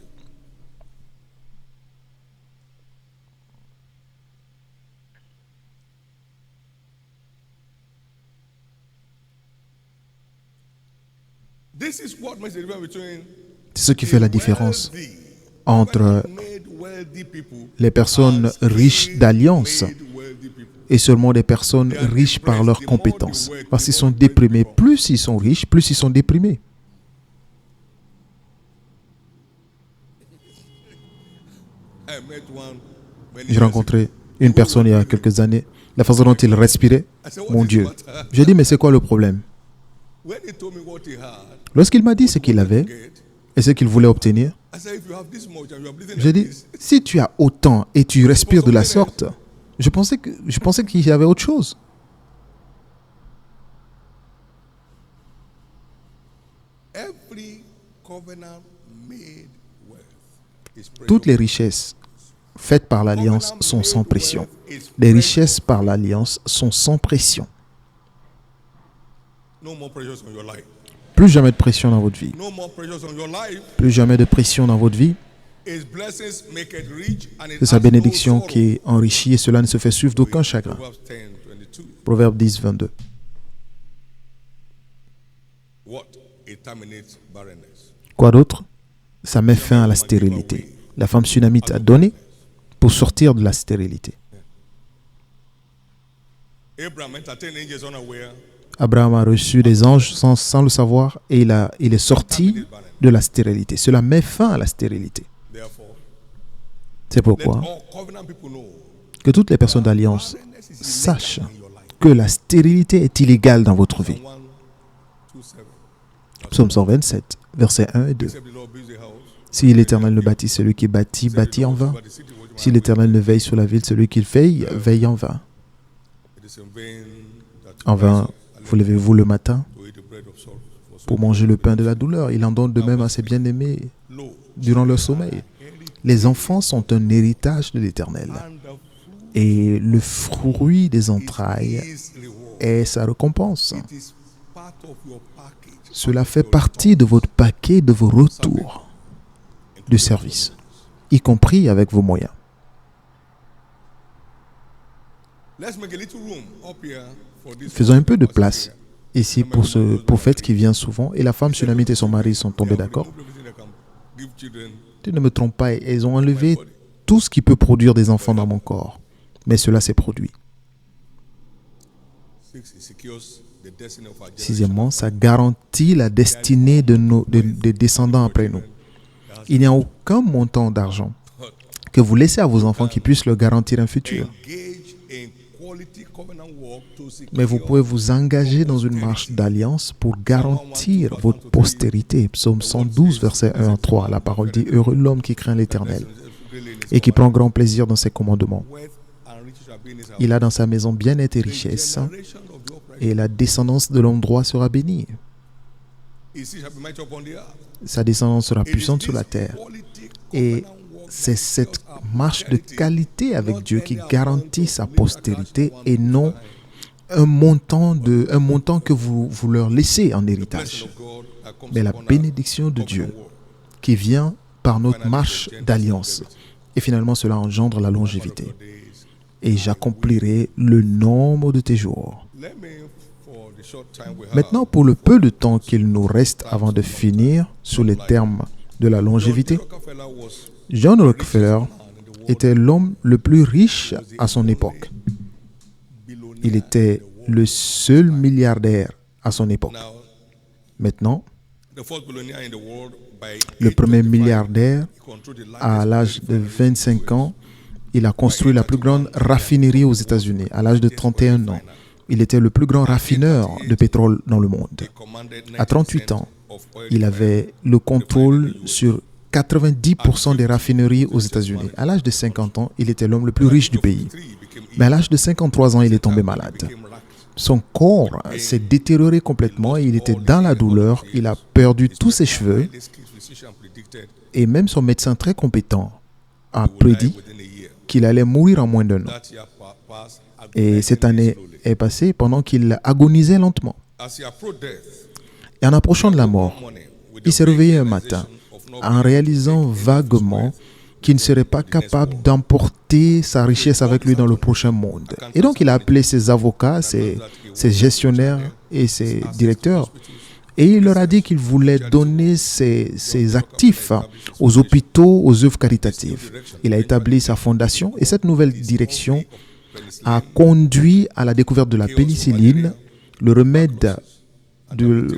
S2: This is what makes the difference between
S1: C'est ce qui fait la différence
S2: wealthy,
S1: entre
S2: made wealthy people
S1: les personnes riches d'alliance
S2: made wealthy people.
S1: et seulement des personnes riches par leurs compétences. Parce qu'ils sont déprimés. Plus ils sont riches, plus ils sont déprimés.
S2: I met one many
S1: J'ai
S2: years
S1: rencontré une personne il y a quelques années. La façon dont il respirait, mon Dieu. J'ai dit, mais c'est quoi le problème?
S2: ago. When he told me what he had,
S1: Lorsqu'il m'a dit ce qu'il avait
S2: get,
S1: et ce qu'il voulait obtenir,
S2: I said, if you have this much and you are breathing
S1: j'ai
S2: like
S1: dit,
S2: this,
S1: si tu as autant et tu respires de la sorte, je pensais qu'il y avait autre chose.
S2: every covenant made wealth is precious.
S1: Toutes les richesses faites par l'Alliance sont sans pression. Les richesses par l'Alliance sont sans pression.
S2: No more pressures on your life.
S1: Plus jamais de pression dans votre vie.
S2: No more pressures on your life.
S1: Plus jamais de pression dans votre vie.
S2: His blessings make it rich and it
S1: C'est sa
S2: has no
S1: bénédiction
S2: sorrow.
S1: qui enrichit et cela ne se fait suivre d'aucun chagrin.
S2: Proverbs 10:22.
S1: Proverbe 10, 22.
S2: What? It terminates barrenness.
S1: Quoi d'autre? Ça met fin à la stérilité. La femme sunamite a donné pour sortir de la stérilité.
S2: Abraham entertained angels unaware.
S1: Abraham a reçu des anges sans le savoir et il est sorti de la stérilité. Cela met fin à la stérilité.
S2: Therefore,
S1: C'est
S2: let
S1: pourquoi
S2: all covenant people know
S1: que toutes les personnes d'alliance
S2: barrenness is
S1: sachent
S2: illegal in your life.
S1: que la stérilité est illégale dans votre vie.
S2: Psalm 1:27.
S1: Psaume 127, versets 1 et 2.
S2: Except the Lord builds the house.
S1: Si l'Éternel ne bâtit, celui qui bâtit, bâtit en vain.
S2: But the city which
S1: Si l'Éternel ne veille sur la ville, celui qui veille en vain.
S2: it is in vain
S1: En vain, vous levez-vous le matin pour manger le pain de la douleur. Il en donne de même à ses bien-aimés durant leur sommeil. Les enfants sont un héritage de l'Éternel. Et le fruit des entrailles est sa récompense. Cela fait partie de votre paquet de vos retours de service, y compris avec vos moyens. Faisons un peu de place ici pour ce prophète qui vient souvent, et la femme sunamite et son mari sont tombés d'accord. Tu ne me trompes pas, elles ont enlevé tout ce qui peut produire des enfants dans mon corps, mais cela s'est produit. Sixièmement, ça garantit la destinée des descendants après nous. Il n'y a aucun montant d'argent que vous laissez à vos enfants qui puisse leur garantir un futur. Mais vous pouvez vous engager dans une marche d'alliance pour garantir votre postérité. Psaume 112, verset 1 à 3. La parole dit « Heureux l'homme qui craint l'Éternel et qui prend grand plaisir dans ses commandements. Il a dans sa maison bien-être et richesse, et la descendance de l'homme droit sera bénie. Sa descendance sera puissante sur la terre. » Et c'est cette marche de qualité avec Dieu qui garantit sa postérité et non un montant que vous leur laissez en héritage. Mais la bénédiction de Dieu qui vient par notre marche d'alliance. Et finalement, cela engendre la longévité. Et j'accomplirai le nombre de tes jours. Maintenant, pour le peu de temps qu'il nous reste avant de finir sous les termes de la longévité, John Rockefeller était l'homme le plus riche à son époque. Il était le seul milliardaire à son époque. Maintenant, le premier milliardaire, à l'âge de 25 ans, il a construit la plus grande raffinerie aux États-Unis. À l'âge de 31 ans, il était le plus grand raffineur de pétrole dans le monde. À 38 ans, il avait le contrôle sur 90% des raffineries aux États-Unis. À l'âge de 50 ans, il était l'homme le plus riche du pays. Mais à l'âge de 53 ans, il est tombé malade. Son corps s'est détérioré complètement et il était dans la douleur. Il a perdu tous ses cheveux. Et même son médecin très compétent a prédit qu'il allait mourir en moins d'un an. Et cette année est passée pendant qu'il agonisait lentement. Et en approchant de la mort, il s'est réveillé un matin en réalisant vaguement qu'il ne serait pas capable d'emporter sa richesse avec lui dans le prochain monde. Et donc, il a appelé ses avocats, ses gestionnaires et ses directeurs. Et il leur a dit qu'il voulait donner ses actifs aux hôpitaux, aux œuvres caritatives. Il a établi sa fondation et cette nouvelle direction a conduit à la découverte de la pénicilline, le remède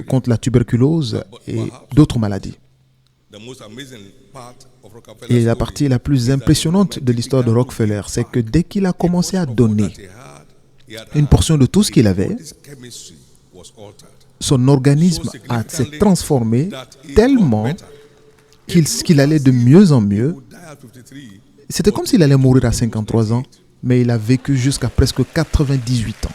S1: contre la tuberculose et d'autres maladies. Et la partie la plus impressionnante de l'histoire de Rockefeller, c'est que dès qu'il a commencé à donner une portion de tout ce qu'il avait, son organisme s'est transformé tellement qu'il allait de mieux en mieux. C'était comme s'il allait mourir à 53 ans, mais il a vécu jusqu'à presque 98 ans.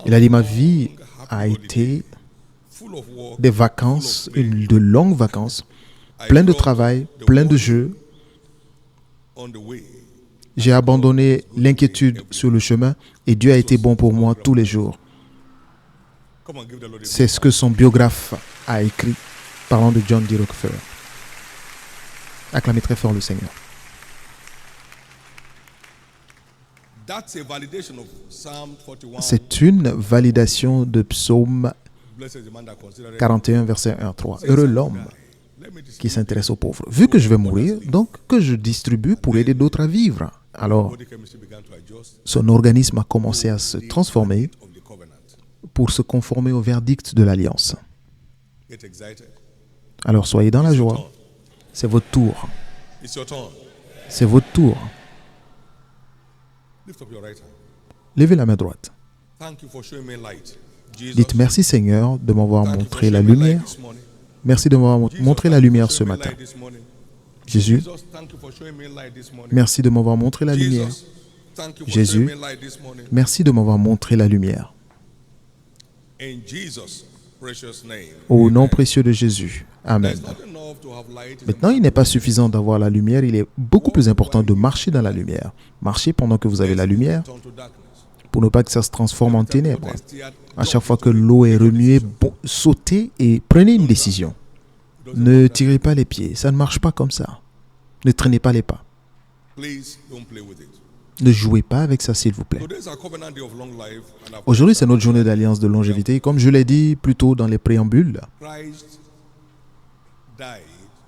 S1: Il a dit, ma vie a été des vacances, de longues vacances, plein de travail, plein de jeux. J'ai abandonné l'inquiétude sur le chemin et Dieu a été bon pour moi tous les jours. C'est ce que son biographe a écrit, parlant de John D. Rockefeller. Acclamez très fort le Seigneur. C'est une validation de Psaume 41, verset 1 à 3. Heureux l'homme qui s'intéresse aux pauvres. Vu que je vais mourir, donc que je distribue pour aider d'autres à vivre. Alors, son organisme a commencé à se transformer pour se conformer au verdict de l'Alliance. Alors, soyez dans la joie. C'est votre tour. C'est votre tour. Levez la main droite. Dites merci Seigneur de m'avoir montré la lumière. Merci de m'avoir montré la lumière ce matin. Jésus,
S2: Jesus, thank you for showing me light this morning.
S1: merci de m'avoir montré la lumière.
S2: Jesus, thank you for
S1: Jésus,
S2: showing me light this morning.
S1: merci de m'avoir montré la lumière.
S2: In Jesus' precious name.
S1: Au nom précieux de Jésus. Amen.
S2: It's not enough to have light.
S1: Maintenant, il n'est pas suffisant d'avoir la lumière, il est beaucoup plus important de marcher dans la lumière. Marchez pendant que vous avez la lumière
S2: Turn to darkness.
S1: pour ne pas que ça se transforme en ténèbres. À chaque fois que l'eau est remuée, sautez et prenez une décision. Ne tirez pas les pieds, ça ne marche pas comme ça. Ne traînez pas les pas.
S2: Please don't play with it.
S1: Ne jouez pas avec ça, s'il vous plaît.
S2: Today's our covenant day of long life, and I've
S1: Aujourd'hui, c'est notre journée d'alliance de longévité. Comme je l'ai dit plus tôt dans les préambules,
S2: Christ died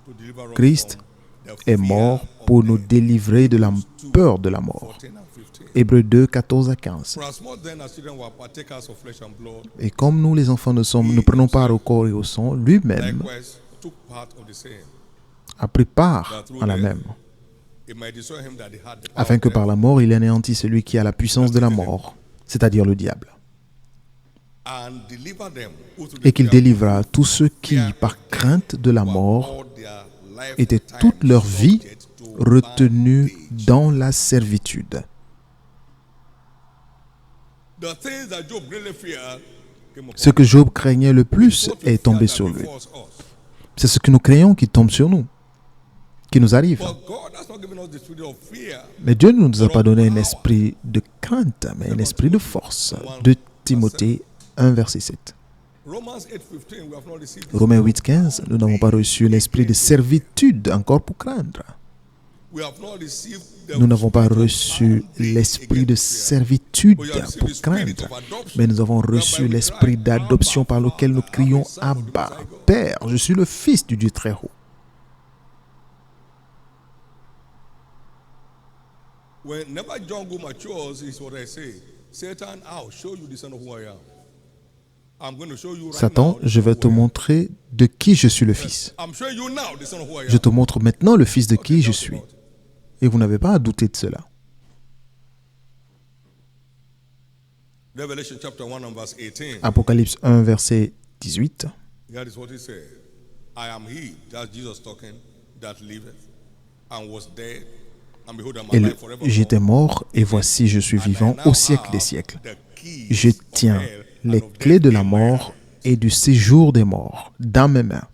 S2: to deliver us
S1: Christ
S2: from the
S1: est
S2: fear
S1: mort
S2: of
S1: pour nous
S2: death.
S1: délivrer de la peur de la mort.
S2: 14 and 15.
S1: Hébreux 2, 14 à 15.
S2: For as much then as children were partakers of flesh and blood,
S1: Et comme nous, les enfants, ne prenons part au corps et au sang, lui-même
S2: likewise took part of the same,
S1: a pris part à la même,
S2: it might destroy him that had the power
S1: afin
S2: of
S1: que
S2: death,
S1: par la mort, il anéantisse celui qui a la puissance de la mort, c'est-à-dire le diable,
S2: and deliver them who through
S1: et
S2: the
S1: qu'il
S2: fear
S1: délivra tous ceux qui, par crainte de la mort,
S2: all their life
S1: étaient toute leur vie retenus dans la servitude.
S2: the things that Job really feared came upon
S1: Ce que Job craignait le plus est tombé sur lui. C'est ce que nous craignons qui tombe sur nous, qui nous arrive.
S2: But God has not given us the spirit of fear.
S1: Mais Dieu ne nous a pas donné un esprit de crainte, mais un esprit de force. De Timothée 1, verset 7.
S2: Romans 8:15, we have not received this.
S1: Romains 8, 15, nous n'avons pas reçu l'esprit de servitude encore pour craindre.
S2: We have not received the
S1: Nous n'avons pas
S2: spirit of
S1: reçu
S2: bondage
S1: l'esprit de
S2: against fear.
S1: servitude
S2: But you have received
S1: pour
S2: the spirit
S1: craindre,
S2: of adoption,
S1: mais nous avons reçu
S2: whereby we
S1: l'esprit
S2: cry,
S1: d'adoption par lequel nous
S2: Abba,
S1: crions
S2: Father, I'm a son of the
S1: Abba,
S2: Most High God.
S1: Père, je suis le fils du Dieu très haut.
S2: Whenever Jungle matures, is what I say. Satan, I'll show you the son of who I am. I'm going to show you right
S1: Satan,
S2: now the
S1: je
S2: son
S1: vais
S2: of
S1: te
S2: who I am.
S1: montrer de qui je suis le fils.
S2: I'm showing you now the son of who I am.
S1: Je te montre maintenant le fils de qui
S2: Okay,
S1: je
S2: doubt
S1: suis.
S2: about it.
S1: Et vous n'avez pas à douter de cela.
S2: Revelation chapter 1 and verse 18.
S1: Apocalypse 1, verset 18.
S2: That is what he said. I am he, that's Jesus talking, that liveth and was dead. And behold, I'm
S1: Et
S2: alive forevermore.
S1: j'étais mort, et voici je suis
S2: And I
S1: vivant
S2: now
S1: au siècle
S2: have
S1: des siècles.
S2: the keys
S1: Je
S2: of
S1: tiens
S2: hell
S1: les
S2: and of
S1: clés
S2: death
S1: de la
S2: in my
S1: mort
S2: hand.
S1: et du séjour des morts dans mes mains.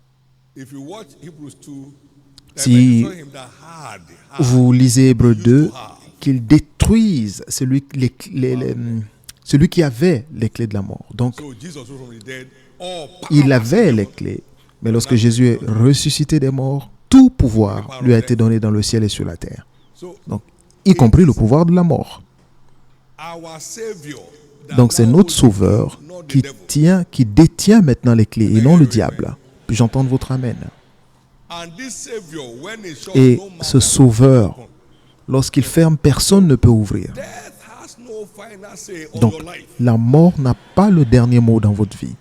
S2: If you watch Hebrews 2,
S1: Si
S2: him that had
S1: vous lisez Hébreux 2, qu'ils détruisent celui qui avait les clés de la mort. Donc,
S2: so Jesus rose from the dead. All
S1: il
S2: power
S1: avait les clés. Mais lorsque Jésus est ressuscité des morts, tout pouvoir lui a été donné dans le ciel et sur la terre.
S2: So
S1: Donc, y compris le pouvoir de la mort.
S2: our Savior, that
S1: Donc, c'est
S2: now
S1: notre
S2: holds the
S1: Sauveur
S2: keys, not the
S1: qui
S2: devil.
S1: détient maintenant les clés et non le diable. Puis-je entendre votre Amen?
S2: And this Savior, when he shut,
S1: Et
S2: no man
S1: ce
S2: can
S1: Sauveur,
S2: open.
S1: lorsqu'il ferme, personne ne peut ouvrir.
S2: Death has no final say on
S1: Donc,
S2: your life.
S1: la mort n'a pas le dernier mot dans votre vie.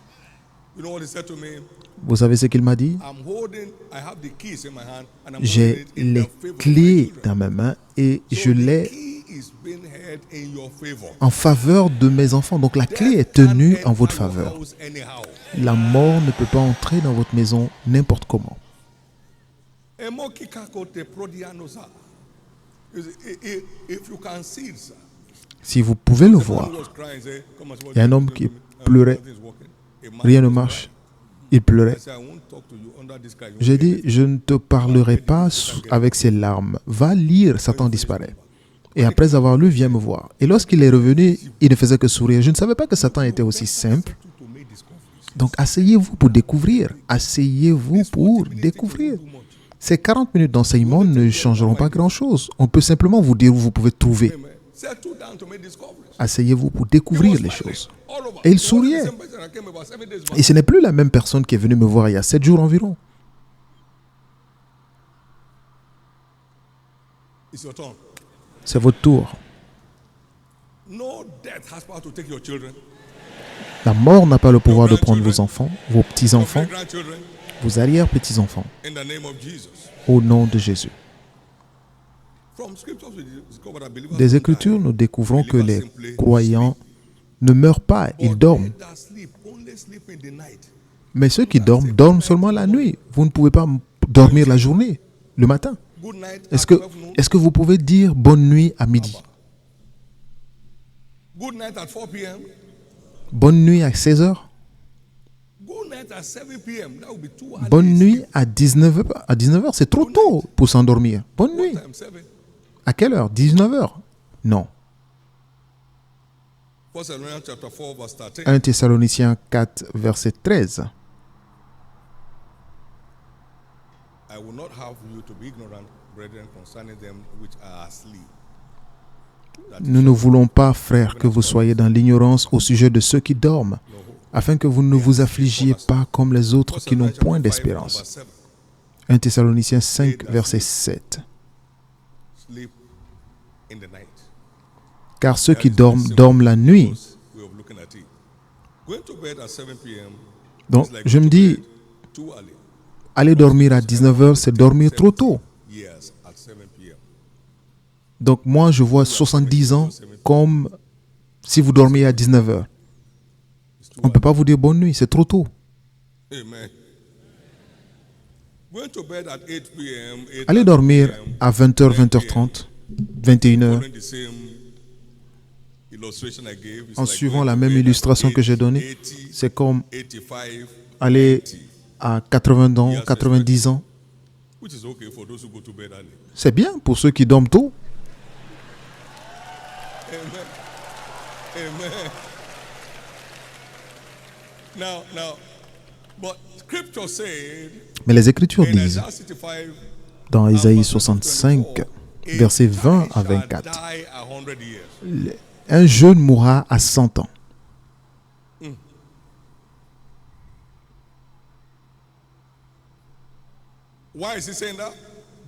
S2: You know what he said to me?
S1: Vous savez ce qu'il m'a dit?
S2: I have the keys in my hand, and I'm
S1: J'ai
S2: holding it in
S1: les
S2: the favor of my
S1: clés
S2: children.
S1: dans mes mains et
S2: So
S1: je
S2: the
S1: l'ai
S2: key is being held in your favor.
S1: en faveur de mes enfants. Donc, la clé est tenue en votre faveur. La mort ne peut pas entrer dans votre maison n'importe comment.
S2: If you can see it, sir.
S1: Si vous pouvez le voir, il y a un homme qui pleurait, rien ne marche, il pleurait. J'ai dit, je ne te parlerai pas avec ces larmes. Va lire, Satan disparaît. Et après avoir lu, viens me voir. Et lorsqu'il est revenu, il ne faisait que sourire. Je ne savais pas que Satan était aussi simple. Donc, asseyez-vous pour découvrir. Asseyez-vous pour découvrir. Ces 40 minutes d'enseignement ne changeront pas grand-chose. On peut simplement vous dire où vous pouvez trouver. Asseyez-vous pour découvrir les choses. Et il souriait. Et ce n'est plus la même personne qui est venue me voir il y a 7 jours environ. C'est votre tour. La mort n'a pas le pouvoir de prendre vos enfants, vos petits-enfants, vos arrière-petits-enfants, au nom de Jésus. Des Écritures, nous découvrons que les croyants ne meurent pas, ils dorment. Mais ceux qui dorment, dorment seulement la nuit. Vous ne pouvez pas dormir la journée, le matin.
S2: Good night
S1: Est-ce
S2: at
S1: que,
S2: 12 noon.
S1: est-ce que vous pouvez dire bonne nuit à midi?
S2: Good night at 4 p.m.
S1: Bonne nuit à 16 heures?
S2: Good night at 7 p.m. That would be 2 hours.
S1: Bonne nuit à 19 heures? À 19 heures, c'est trop tôt pour s'endormir. Bonne
S2: What
S1: nuit.
S2: time? 7.
S1: À quelle heure? 19 heures? Non.
S2: 1 Thessalonians chapter 4 verse 13.
S1: 1 Thessaloniciens 4, verset 13.
S2: I will not have you to be ignorant, brethren, concerning them which are asleep.
S1: Nous ne voulons pas, frères, que vous soyez dans l'ignorance au sujet de ceux qui dorment, afin que vous ne vous affligiez pas comme les autres qui n'ont point d'espérance. 1 Thessaloniciens 5, verset 7.
S2: Sleep in the night.
S1: Car ceux qui dorment, dorment la nuit.
S2: Way of looking at it. Going to bed at 7 p.m.
S1: Donc,
S2: is like
S1: je me
S2: going to
S1: dis,
S2: bed too early.
S1: aller dormir à 19 heures, c'est dormir trop tôt.
S2: Yes, at 7 p.m.
S1: Donc, moi, je vois 70 ans comme si vous dormiez à 19 heures. On ne peut pas vous dire bonne nuit, c'est trop tôt.
S2: Amen. Going to bed at 8 p.m. 8
S1: Allez dormir à 20h, 20h30, 21h,
S2: Following the same illustration I gave, it's
S1: en
S2: like
S1: suivant
S2: going
S1: la
S2: to
S1: même
S2: bed at
S1: illustration que j'ai
S2: 80,
S1: donnée.
S2: 80,
S1: C'est comme
S2: 85,
S1: aller à 80 ans, 90 ans.
S2: which is okay for those who go to bed early.
S1: C'est bien pour ceux qui dorment tôt.
S2: Amen. Amen. Now, but Scripture said
S1: Mais les Écritures
S2: in
S1: disent,
S2: Isaiah 65,
S1: dans Isaïe 65, versets 20 à 24,
S2: die 100 years.
S1: un jeune mourra à 100 ans.
S2: Why is he saying that?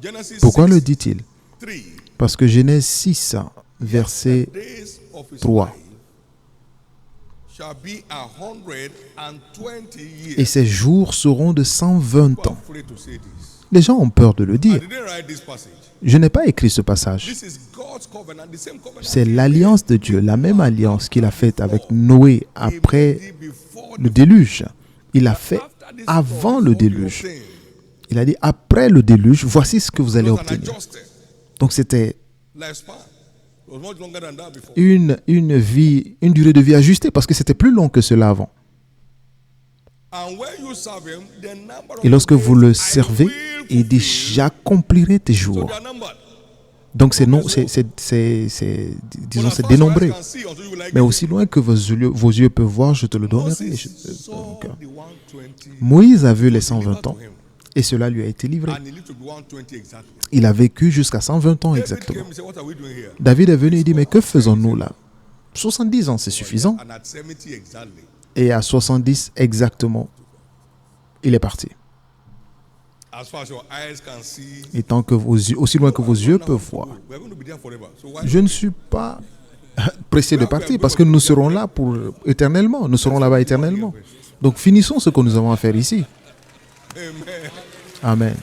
S2: Genesis
S1: Pourquoi
S2: 6,
S1: le dit-il?
S2: 3.
S1: Parce que Genèse 6, verset
S2: Days of his
S1: 3.
S2: life shall be 120 years.
S1: Et ses jours seront de 120
S2: People are
S1: ans.
S2: afraid to say this.
S1: Les gens ont peur de le
S2: I
S1: dire.
S2: didn't write this passage.
S1: Je n'ai pas écrit ce passage.
S2: This is God's covenant, the same covenant.
S1: C'est l'alliance de Dieu, la même alliance qu'il a faite avec Noé après le déluge. Il l'a fait avant le déluge. Il a dit, après le déluge, voici ce que vous allez obtenir. Donc c'était une durée de vie ajustée, parce que c'était plus long que cela avant. Et lorsque vous le servez, il dit, j'accomplirai tes jours. Donc c'est dénombré. Mais aussi loin que vos yeux peuvent voir, je te le donnerai. Donc, Moïse a vu les 120 ans et cela lui a été livré. Il a vécu jusqu'à 120 ans exactement. David est venu et dit, mais que faisons-nous là? 70 ans, c'est suffisant. Et à 70 exactement, il est parti. Et tant que aussi loin que vos yeux peuvent voir. Je ne suis pas pressé de partir parce que nous serons là pour éternellement. Nous serons là-bas éternellement. Donc finissons ce que nous avons à faire ici. Amen.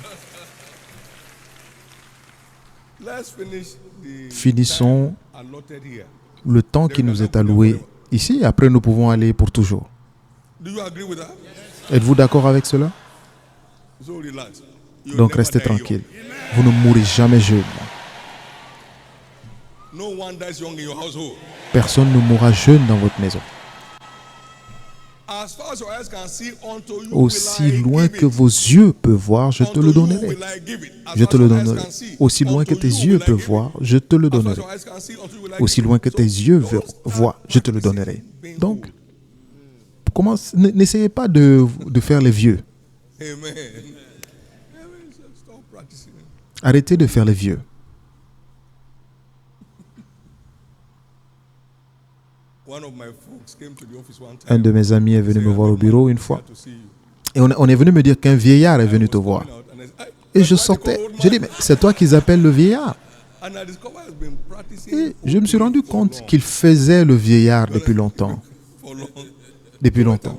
S1: Finissons le temps qui nous est alloué ici. Après, nous pouvons aller pour toujours. Êtes-vous d'accord avec cela? Donc restez tranquille. Vous ne mourrez jamais jeune. Personne ne mourra jeune dans votre maison. Aussi loin que vos yeux peuvent voir, je te le donnerai. Je te le donnerai. Aussi loin que tes yeux peuvent voir, je te le donnerai. Aussi loin que tes yeux voient, je te le donnerai. Donc, n'essayez pas de faire les vieux. Arrêtez de faire les vieux. Un de mes amis est venu me voir au bureau une fois. Et on est venu me dire qu'un vieillard est venu te voir. Et je sortais. J'ai dit, mais c'est toi qu'ils appellent le vieillard. Et je me suis rendu compte qu'il faisait le vieillard depuis longtemps. Depuis longtemps.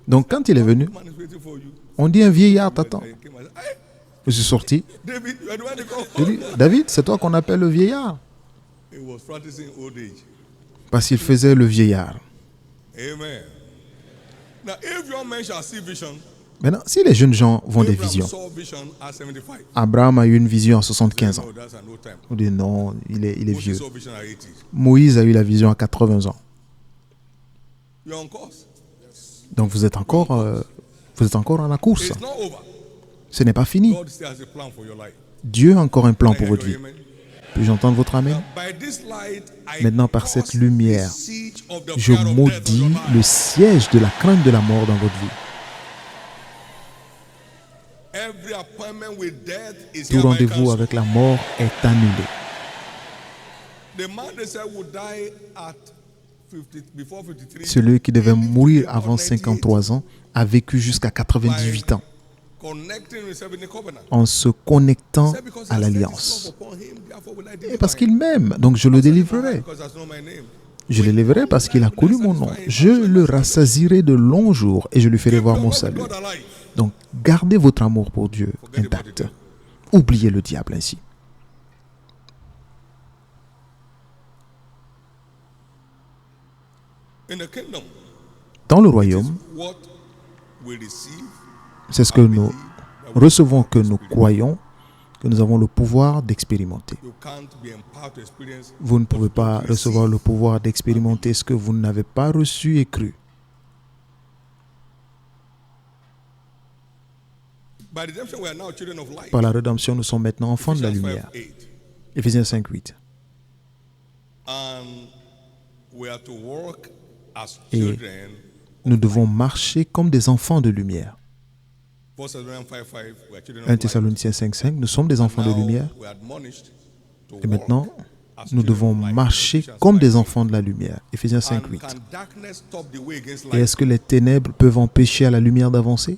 S1: Donc quand il est venu, on dit un vieillard t'attend. Je suis sorti. J'ai dit, David, c'est toi qu'on appelle le vieillard. Parce qu'il faisait le vieillard. Maintenant, si les jeunes gens vont des visions, Abraham a eu une vision à 75 ans. On dit non, il est vieux. Moïse a eu la vision à 80 ans. Donc vous êtes encore dans la course. Ce n'est pas fini. Dieu a encore un plan pour votre vie. Puis-je entendre votre amen? Maintenant, par cette lumière, je maudis le siège de la crainte de la mort dans votre vie. Tout rendez-vous avec la mort est annulé. Celui qui devait mourir avant 53 ans a vécu jusqu'à 98 ans en se connectant à l'alliance. Et parce qu'il m'aime, donc je le délivrerai. Je le lèverai parce qu'il a connu mon nom. Je le rassasierai de longs jours et je lui ferai voir mon salut. Donc, gardez votre amour pour Dieu intact. Oubliez le diable ainsi. Dans le royaume, c'est ce que nous recevons, que nous croyons, que nous avons le pouvoir d'expérimenter. Vous ne pouvez pas recevoir le pouvoir d'expérimenter ce que vous n'avez pas reçu et cru. Par la rédemption, nous sommes maintenant enfants de la lumière. Éphésiens 5:8. Et nous devons marcher comme des enfants de lumière. 1 Thessaloniciens 5:5, nous sommes des enfants de lumière. Et maintenant, nous devons marcher comme des enfants de la lumière. Éphésiens 5:8. Et est-ce que les ténèbres peuvent empêcher à la lumière d'avancer?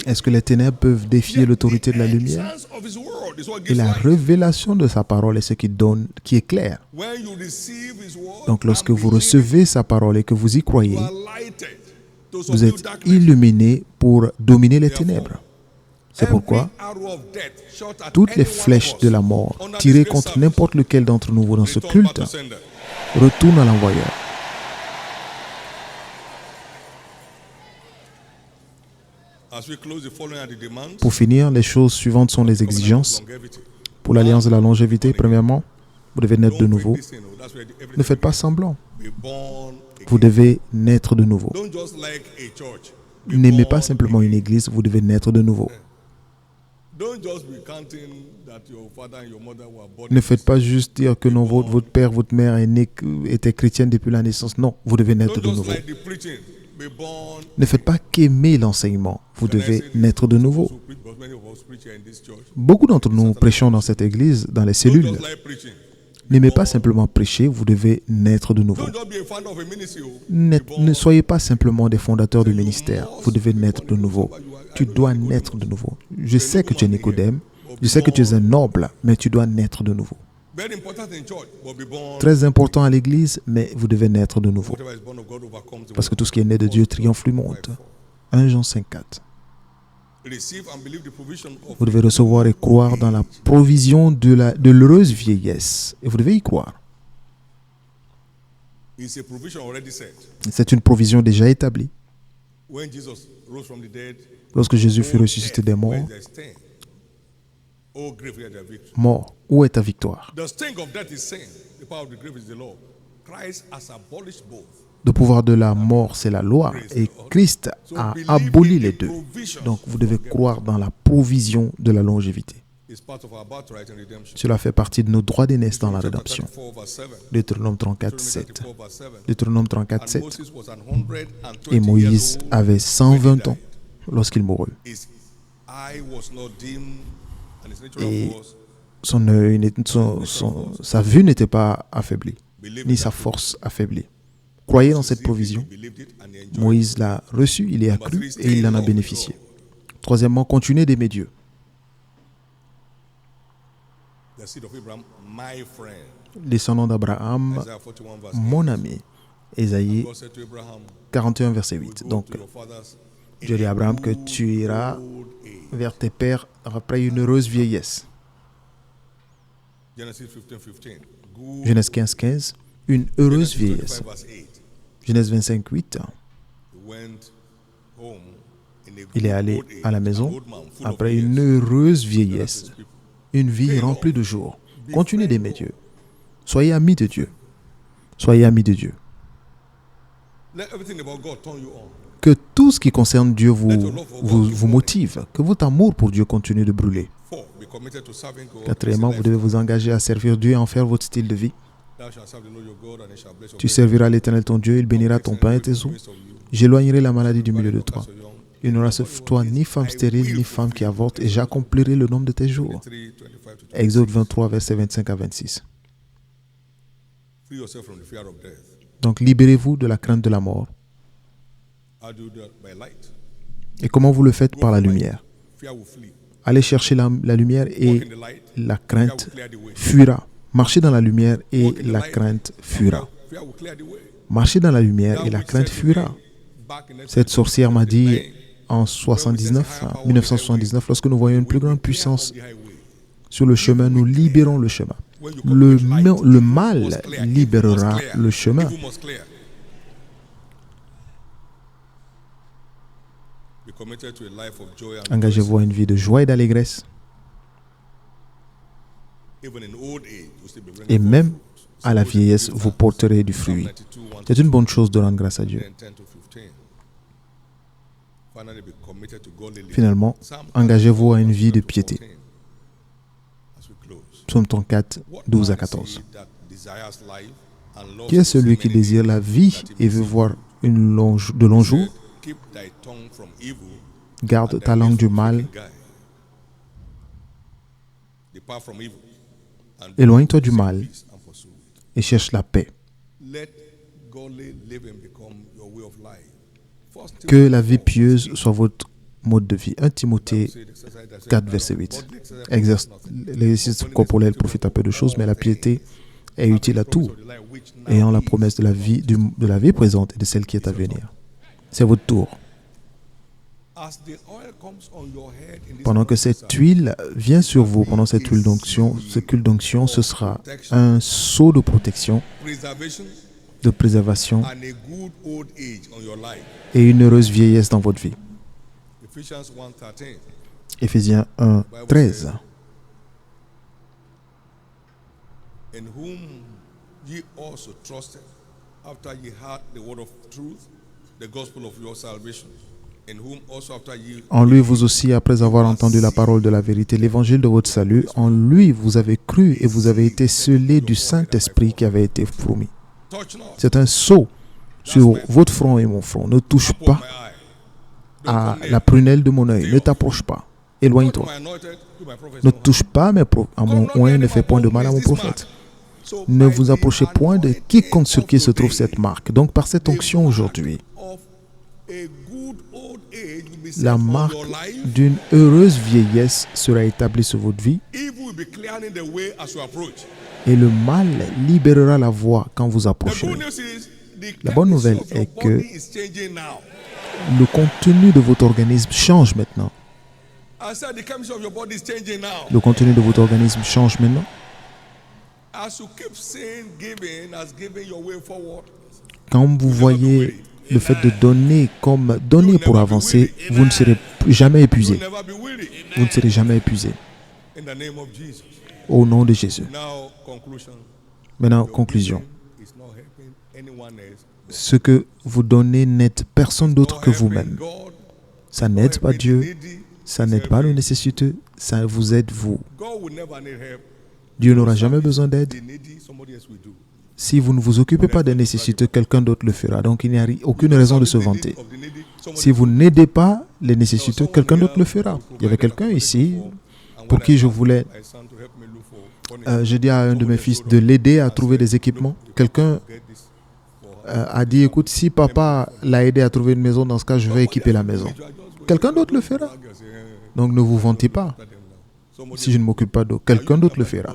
S1: Est-ce que les ténèbres peuvent défier l'autorité de la lumière? Et la révélation de sa parole est ce qui éclaire. Donc lorsque vous recevez sa parole et que vous y croyez, vous êtes illuminés pour dominer les ténèbres. C'est pourquoi toutes les flèches de la mort tirées contre n'importe lequel d'entre nous dans ce culte retournent à l'envoyeur. Pour finir, les choses suivantes sont les exigences. Pour l'alliance de la longévité, premièrement, vous devez naître de nouveau. Ne faites pas semblant. Vous devez naître de nouveau. N'aimez pas simplement une église, vous devez naître de nouveau. Ne faites pas juste dire que non, votre père, votre mère était chrétienne depuis la naissance. Non, vous devez naître de nouveau. Ne faites pas qu'aimer l'enseignement. Vous devez naître de nouveau. Beaucoup d'entre nous prêchons dans cette église, dans les cellules. N'aimez pas simplement prêcher, vous devez naître de nouveau. Ne soyez pas simplement des fondateurs du ministère, vous devez naître de nouveau. Tu dois naître de nouveau. Je sais que tu es Nicodème, je sais que tu es un noble, mais tu dois naître de nouveau. Très important à l'église, mais vous devez naître de nouveau. Parce que tout ce qui est né de Dieu triomphe lui monte. 1 Jean 5:4. Vous devez recevoir et croire dans la provision de l'heureuse vieillesse. Et vous devez y croire. C'est une provision déjà établie. Lorsque Jésus fut ressuscité des morts, mort, où est ta victoire? Le pouvoir de la mort, c'est la loi. Et Christ a aboli les deux. Donc, vous devez croire dans la provision de la longévité. Cela fait partie de nos droits d'aînesse dans la rédemption. Deutéronome 34:7. Deutéronome 34:7. Et Moïse avait 120 ans lorsqu'il mourut. Et sa vue n'était pas affaiblie, ni sa force affaiblie. Croyez dans cette provision. Moïse l'a reçue, il y a cru et il en a bénéficié. Troisièmement, continuez d'aimer Dieu. Descendant d'Abraham, mon ami. Ésaïe 41, verset 8. Donc, Dieu dit à Abraham que tu iras vers tes pères après une heureuse vieillesse. Genèse 15:15. Une heureuse vieillesse. Genèse 25:8. Il est allé à la maison après une heureuse vieillesse, une vie remplie de jours. Continuez d'aimer Dieu. Soyez amis de Dieu. Soyez amis de Dieu. Que tout ce qui concerne Dieu vous motive. Que votre amour pour Dieu continue de brûler. Quatrièmement, vous devez vous engager à servir Dieu et en faire votre style de vie. Tu serviras l'Éternel ton Dieu, il bénira ton pain et tes eaux. J'éloignerai la maladie du milieu de toi. Il n'aura sur toi ni femme stérile, ni femme qui avorte, et j'accomplirai le nombre de tes jours. Exode 23, versets 25 à 26. Donc, libérez-vous de la crainte de la mort. Et comment vous le faites? Par la lumière. Allez chercher la lumière et la crainte fuira. Marchez dans la lumière et la crainte fuira. Marchez dans la lumière et la crainte fuira. Cette sorcière m'a dit en 1979, lorsque nous voyons une plus grande puissance sur le chemin, nous libérons le chemin. Le mal libérera le chemin. Engagez-vous à une vie de joie et d'allégresse. Et même à la vieillesse, vous porterez du fruit. C'est une bonne chose de rendre grâce à Dieu. Finalement, engagez-vous à une vie de piété. Psaume 34, 12 à 14. Qui est celui qui désire la vie et veut voir de longs jours? Garde ta langue du mal. Éloigne-toi du mal et cherche la paix. Que la vie pieuse soit votre mode de vie. 1 Timothée 4, verset 8. L'exercice corporel profite à peu de choses, mais la piété est utile à tout, ayant la promesse de la vie présente et de celle qui est à venir. C'est votre tour. Pendant que cette huile vient sur vous, pendant cette huile d'onction, ce sera un sceau de protection, de préservation et une heureuse vieillesse dans votre vie. Éphésiens 1, 13.
S2: In whom ye also trusted, after ye heard the word of truth, the gospel of your salvation.
S1: En lui, vous aussi, après avoir entendu la parole de la vérité, l'évangile de votre salut, en lui, vous avez cru et vous avez été scellés du Saint-Esprit qui avait été promis. C'est un sceau sur votre front et mon front. Ne touche pas à la prunelle de mon œil. Ne t'approche pas. Éloigne-toi. Ne touche pas à mon oint, ne fais point de mal à mon prophète. Ne vous approchez point de quiconque sur qui se trouve cette marque. Donc, par cette onction aujourd'hui, la marque d'une heureuse vieillesse sera établie sur votre vie et le mal libérera la voie quand vous approcherez. La bonne nouvelle est que le contenu de votre organisme change maintenant. Le contenu de votre organisme change maintenant. Quand vous voyez le fait de donner comme donner pour avancer, vous ne serez jamais épuisé. Vous ne serez jamais épuisé. Au nom de Jésus. Maintenant, conclusion. Ce que vous donnez n'aide personne d'autre que vous-même. Ça n'aide pas Dieu, ça n'aide pas le nécessiteux, ça vous aide vous. Dieu n'aura jamais besoin d'aide. Si vous ne vous occupez pas des nécessiteux, quelqu'un d'autre le fera. Donc il n'y a aucune raison de se vanter. Si vous n'aidez pas les nécessiteux, quelqu'un d'autre le fera. Il y avait quelqu'un ici pour qui je voulais... je dis à un de mes fils de l'aider à trouver des équipements. Quelqu'un a dit, écoute, si papa l'a aidé à trouver une maison, dans ce cas, je vais équiper la maison. Quelqu'un d'autre le fera. Donc ne vous vantez pas. Si je ne m'occupe pas d'eux, quelqu'un d'autre le fera.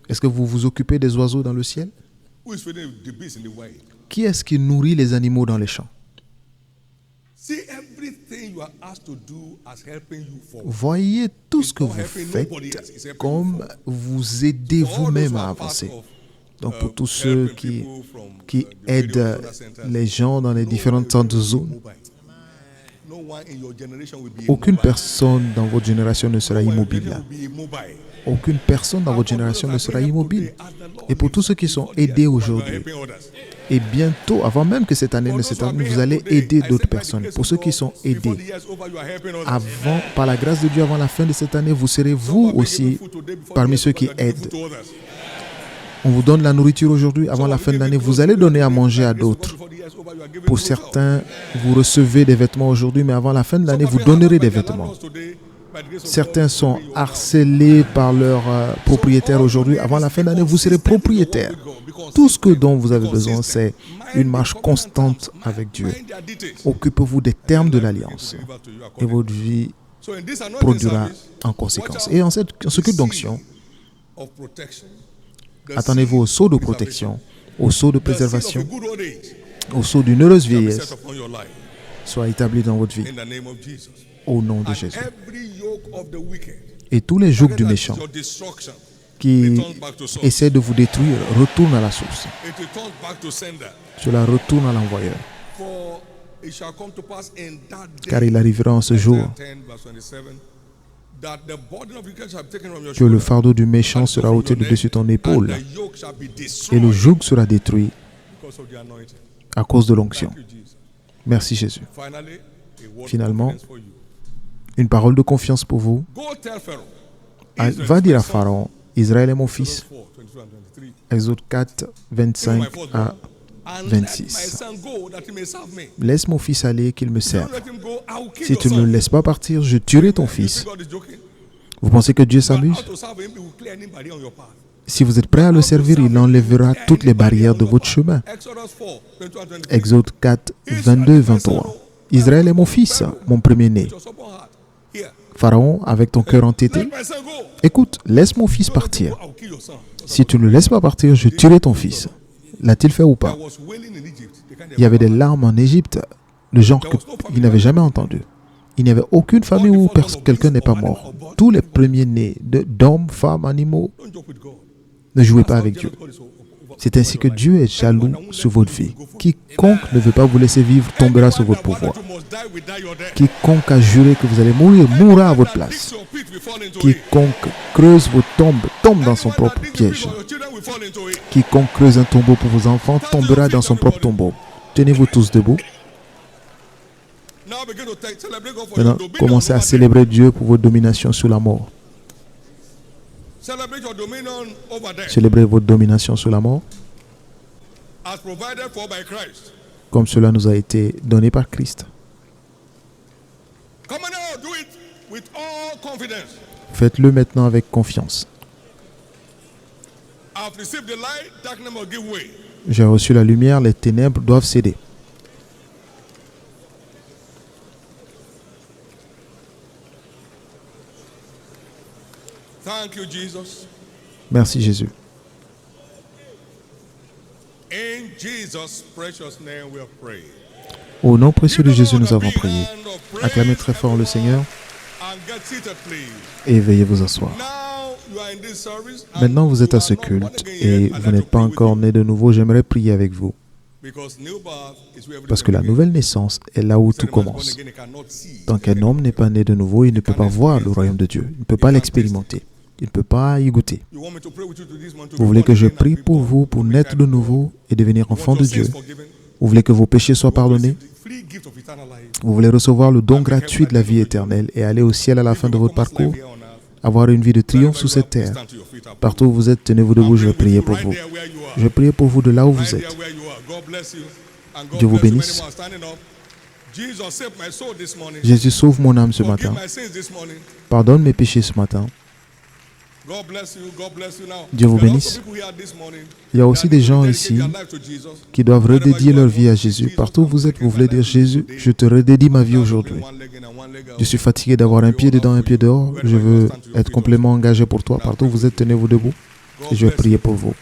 S1: Est-ce que vous vous occupez des oiseaux dans le ciel? Qui est-ce qui nourrit les animaux dans les champs? Voyez tout ce que vous faites comme vous aidez vous-même à avancer. Donc pour tous ceux qui aident les gens dans les différentes zones, Aucune personne dans votre génération ne sera immobile. Aucune personne dans votre génération ne sera immobile. Et pour tous ceux qui sont aidés aujourd'hui, et bientôt, avant même que cette année ne se termine, vous allez aider d'autres personnes. Pour ceux qui sont aidés, par la grâce de Dieu, avant la fin de cette année, vous serez vous aussi parmi ceux qui aident. On vous donne la nourriture aujourd'hui, avant la fin de l'année, vous allez donner à manger à d'autres. Pour certains, vous recevez des vêtements aujourd'hui, mais avant la fin de l'année, vous donnerez des vêtements. Certains sont harcelés par leurs propriétaires aujourd'hui. Avant la fin de l'année, vous serez propriétaire. Tout ce dont vous avez besoin, c'est une marche constante avec Dieu. Occupez-vous des termes de l'alliance et votre vie produira en conséquence. Et en ce culte d'onction, attendez-vous au sceau de protection, au sceau de préservation, au sceau d'une heureuse vieillesse soit établi dans votre vie. Au nom de Jésus. Et tous les jougs du méchant qui essaient de vous détruire retournent à la source. Cela retourne à l'envoyeur. Car il arrivera en ce jour que le fardeau du méchant sera ôté de dessus ton épaule et le joug sera détruit à cause de l'onction. Merci Jésus. Finalement, une parole de confiance pour vous. Va dire à Pharaon, Israël est mon fils. Exode 4, 25 à 26. Laisse mon fils aller qu'il me serve. Si tu ne le laisses pas partir, je tuerai ton fils. Vous pensez que Dieu s'amuse? Si vous êtes prêt à le servir, il enlèvera toutes les barrières de votre chemin. Exode 4, 22 et 23. Israël est mon fils, mon premier-né. Pharaon, avec ton cœur entêté, écoute, laisse mon fils partir. Si tu ne le laisses pas partir, je tuerai ton fils. L'a-t-il fait ou pas? Il y avait des larmes en Égypte, de genre qu'il n'avait jamais entendu. Il n'y avait aucune famille où quelqu'un n'est pas mort. Tous les premiers-nés d'hommes, femmes, animaux, ne jouez pas avec Dieu. C'est ainsi que Dieu est jaloux sur votre vie. Quiconque ne veut pas vous laisser vivre tombera sur votre pouvoir. Quiconque a juré que vous allez mourir, mourra à votre place. Quiconque creuse vos tombes, tombe dans son propre piège. Quiconque creuse un tombeau pour vos enfants, tombera dans son propre tombeau. Tenez-vous tous debout. Maintenant, commencez à célébrer Dieu pour votre domination sur la mort. Célébrez votre domination sur la mort comme cela nous a été donné par Christ. Faites-le maintenant avec confiance. J'ai reçu la lumière, les ténèbres doivent céder.
S2: Thank you, Jesus.
S1: Merci Jésus.
S2: In Jesus' precious name we have prayed.
S1: Au nom précieux de Jésus, nous avons prié. Acclamez très fort le Seigneur et veuillez vous asseoir. Maintenant, vous êtes à ce culte et vous n'êtes pas encore né de nouveau. J'aimerais prier avec vous. Parce que la nouvelle naissance est là où tout commence. Tant qu'un homme n'est pas né de nouveau, il ne peut pas voir le royaume de Dieu. Il ne peut pas l'expérimenter. Il ne peut pas y goûter. Vous voulez que je prie pour vous pour naître de nouveau et devenir enfant de Dieu? Vous voulez que vos péchés soient pardonnés? Vous voulez recevoir le don gratuit de la vie éternelle et aller au ciel à la fin de votre parcours? Avoir une vie de triomphe sous cette terre? Partout où vous êtes, tenez-vous debout, je vais prier pour vous. Je vais prier pour vous de là où vous êtes. Dieu vous bénisse. Jésus, sauve mon âme ce matin. Pardonne mes péchés ce matin. Dieu vous bénisse. Il y a aussi des gens ici qui doivent redédier leur vie à Jésus. Partout où vous êtes, vous voulez dire, Jésus, je te redédie ma vie aujourd'hui. Je suis fatigué d'avoir un pied dedans, un pied dehors. Je veux être complètement engagé pour toi. Partout où vous êtes, tenez-vous debout. Et je vais prier pour vous.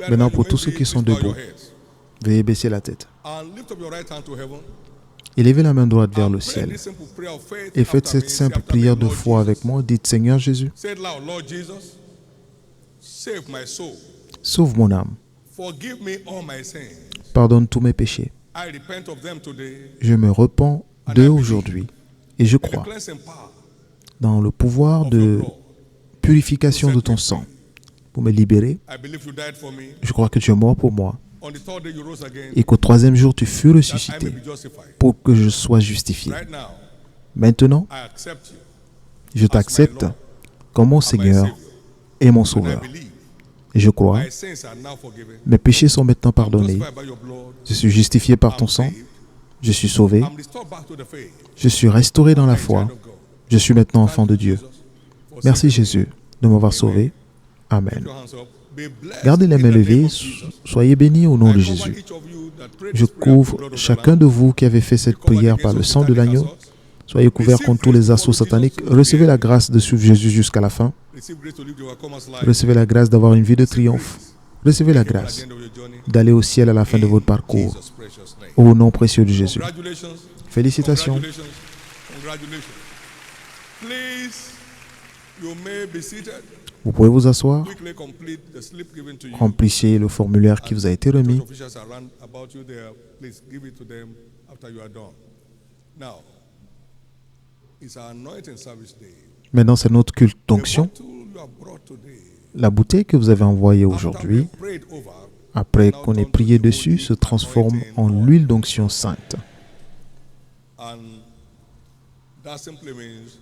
S1: Maintenant, pour tous ceux qui sont debout, veuillez baisser la tête. Élevez la main droite vers le ciel et faites cette simple prière de foi avec moi. Dites, Seigneur Jésus, sauve mon âme
S2: Forgive me all my sins.
S1: Pardonne tous mes péchés.
S2: I repent of them today.
S1: Je me repens d'eux aujourd'hui et je
S2: In the
S1: crois
S2: cleansing power
S1: dans le pouvoir
S2: of your
S1: de
S2: blood.
S1: purification de ton sang pour me libérer.
S2: I believe you died for me.
S1: Je crois que tu es mort pour moi
S2: On the third day you rose again.
S1: et qu'au troisième jour tu fus
S2: That I may
S1: ressuscité
S2: be justified.
S1: pour que je sois justifié.
S2: Right now,
S1: Maintenant,
S2: I accept you
S1: je t'accepte comme mon
S2: as my
S1: Seigneur
S2: Savior.
S1: et mon
S2: And I
S1: Sauveur.
S2: believe
S1: Et je crois,
S2: my sins are now forgiven.
S1: mes péchés sont maintenant
S2: I'm
S1: pardonnés.
S2: justified by your blood.
S1: Je suis justifié par ton
S2: I'm
S1: sang.
S2: saved.
S1: Je suis sauvé.
S2: I'm restored back to the faith.
S1: Je suis restauré dans la
S2: I'm a
S1: foi.
S2: child of God.
S1: Je suis maintenant enfant de
S2: Thank you,
S1: Dieu.
S2: Jesus, for
S1: Merci
S2: saving me.
S1: Jésus de m'avoir sauvé. Amen.
S2: Lift your hands up. Be blessed
S1: Gardez les
S2: in the
S1: mains
S2: name
S1: levées.
S2: of Jesus.
S1: Soyez bénis au nom
S2: I
S1: de
S2: cover
S1: Jésus.
S2: each of you that prayed
S1: Je
S2: this prayer with the
S1: couvre
S2: blood of the
S1: chacun
S2: Lamb.
S1: de vous qui avez fait cette
S2: Cover
S1: prière
S2: against
S1: par le
S2: those
S1: sang de
S2: satanic
S1: l'agneau.
S2: assaults.
S1: Soyez couverts contre tous les assauts sataniques. Recevez la grâce de suivre Jésus jusqu'à la fin.
S2: Receive grace to live the overcomer's life.
S1: Recevez la grâce d'avoir une vie de triomphe. Recevez la grâce
S2: At the end of your journey.
S1: d'aller au ciel à la fin de votre parcours.
S2: Jesus' precious name.
S1: Au nom précieux de Jésus.
S2: Congratulations.
S1: Félicitations.
S2: Congratulations. Congratulations. Please, you may be seated.
S1: Vous pouvez vous asseoir.
S2: Quickly complete the slip given to you.
S1: Remplissez le formulaire qui vous a été remis.
S2: Church officials around about you there. Please give it to them after you are done. Now, it's our anointing service day.
S1: Maintenant, c'est notre culte
S2: The
S1: d'onction.
S2: bottle you have brought today,
S1: La bouteille que vous avez envoyée
S2: after
S1: aujourd'hui,
S2: we prayed over,
S1: après qu'on ait prié dessus, se transforme en l'huile d'onction sainte.
S2: and that simply means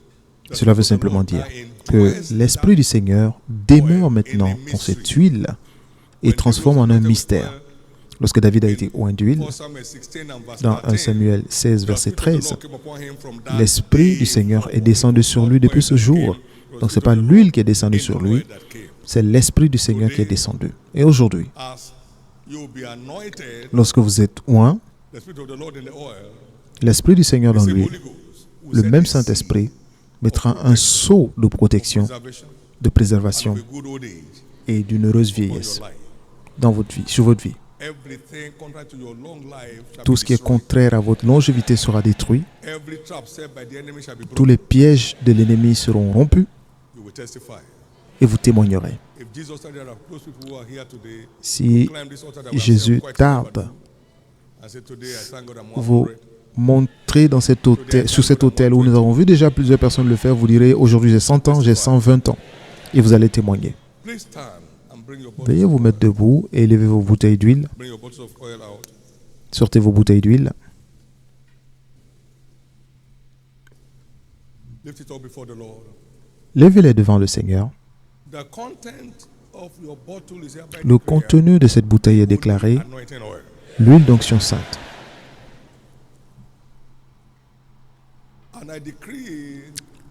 S2: that
S1: Cela veut
S2: the Lord
S1: simplement dire
S2: now
S1: que
S2: indwells
S1: l'Esprit du Seigneur demeure maintenant dans cette huile et transforme en un mystère. Lorsque David a été oint d'huile,
S2: 1 Samuel 16 and verse
S1: dans 1
S2: 13,
S1: Samuel 16,
S2: the
S1: verset
S2: Spirit of the
S1: 13,
S2: Lord came upon him from that
S1: l'Esprit
S2: day
S1: du Seigneur est
S2: forward.
S1: descendu sur lui depuis ce jour. Donc ce n'est pas l'huile qui est descendue sur lui, c'est l'Esprit du Seigneur qui est descendu. Et aujourd'hui,
S2: As you will be anointed,
S1: lorsque vous êtes oint,
S2: the Spirit of the Lord in the oil,
S1: l'Esprit du Seigneur dans
S2: the
S1: lui,
S2: Holy Ghost, will
S1: le
S2: set
S1: même
S2: a seal
S1: Saint-Esprit, mettra un sceau de protection,
S2: preservation
S1: de préservation
S2: of a good old age
S1: et d'une heureuse
S2: for your
S1: vieillesse
S2: life.
S1: dans votre vie, sur votre vie.
S2: Everything contrary to your long life shall
S1: Tout
S2: be
S1: ce qui est
S2: destroyed.
S1: contraire à votre longévité sera détruit.
S2: Every trap set by the enemy shall be
S1: Tous
S2: broken.
S1: les pièges de l'ennemi seront rompus
S2: You will testify.
S1: et vous témoignerez.
S2: If Jesus started to those people who are here today,
S1: Si
S2: climb this altar that we have
S1: Jésus
S2: set quite
S1: tarde,
S2: never do, and say, today I thank God I'm
S1: vous
S2: 100.
S1: montrez dans cet hôtel, sur cet hôtel où nous avons vu déjà plusieurs personnes le faire, vous direz aujourd'hui j'ai 100 ans, j'ai 120 ans. Et vous allez témoigner.
S2: Please stand and bring your
S1: Veuillez
S2: bottles,
S1: vous mettre debout et élevez vos bouteilles d'huile.
S2: bring your bottles of oil out.
S1: Sortez vos bouteilles d'huile.
S2: Lift it up before the Lord.
S1: Levez-les devant le Seigneur.
S2: The content of your bottle is hereby
S1: Le
S2: declared
S1: contenu de cette bouteille est déclaré
S2: anointing oil.
S1: l'huile d'onction sainte.
S2: And I decree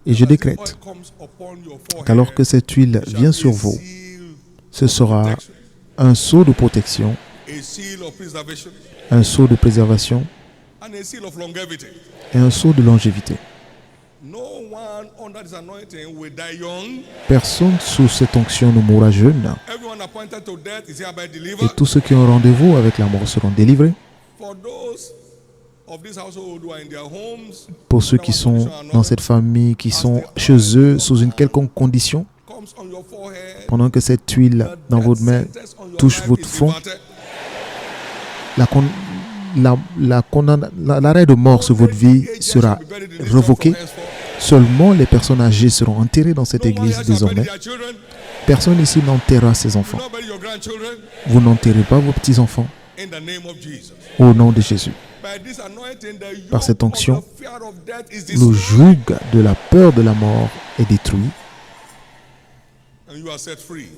S1: Et je
S2: that as the
S1: décrète
S2: oil comes upon your forehead,
S1: qu'alors que cette huile
S2: it shall
S1: vient
S2: be
S1: sur
S2: a
S1: vous,
S2: seal
S1: ce
S2: of
S1: sera
S2: protection,
S1: un sceau de protection,
S2: a seal of preservation,
S1: un sceau de préservation
S2: and a seal of longevity.
S1: et un sceau de longévité.
S2: No one under this anointing will die young.
S1: Personne sous cette onction ne mourra jeune.
S2: Everyone appointed to death is hereby
S1: Et
S2: delivered.
S1: tous ceux qui ont rendez-vous avec la mort seront délivrés.
S2: For those of this household who are in their homes,
S1: Pour ceux qui sont dans cette famille, qui sont chez eux sous une quelconque condition,
S2: comes on your forehead,
S1: pendant que cette huile
S2: the
S1: dans
S2: death
S1: votre main
S2: sentence on your
S1: touche
S2: life
S1: votre
S2: is
S1: front,
S2: reverted.
S1: l'arrêt de mort sur votre vie sera révoqué. Seulement les personnes âgées seront enterrées dans cette
S2: No one
S1: église
S2: here shall bury
S1: désormais.
S2: their children.
S1: Personne ici n'enterrera ses
S2: Do
S1: enfants.
S2: not bury your grandchildren.
S1: Vous n'enterrez pas vos petits-enfants
S2: In the name of Jesus.
S1: au nom de Jésus.
S2: By this anointing, the yoke
S1: Par cette onction,
S2: of the fear of death is
S1: Le
S2: destroyed,
S1: joug de la peur de la mort est détruit
S2: and you are set free.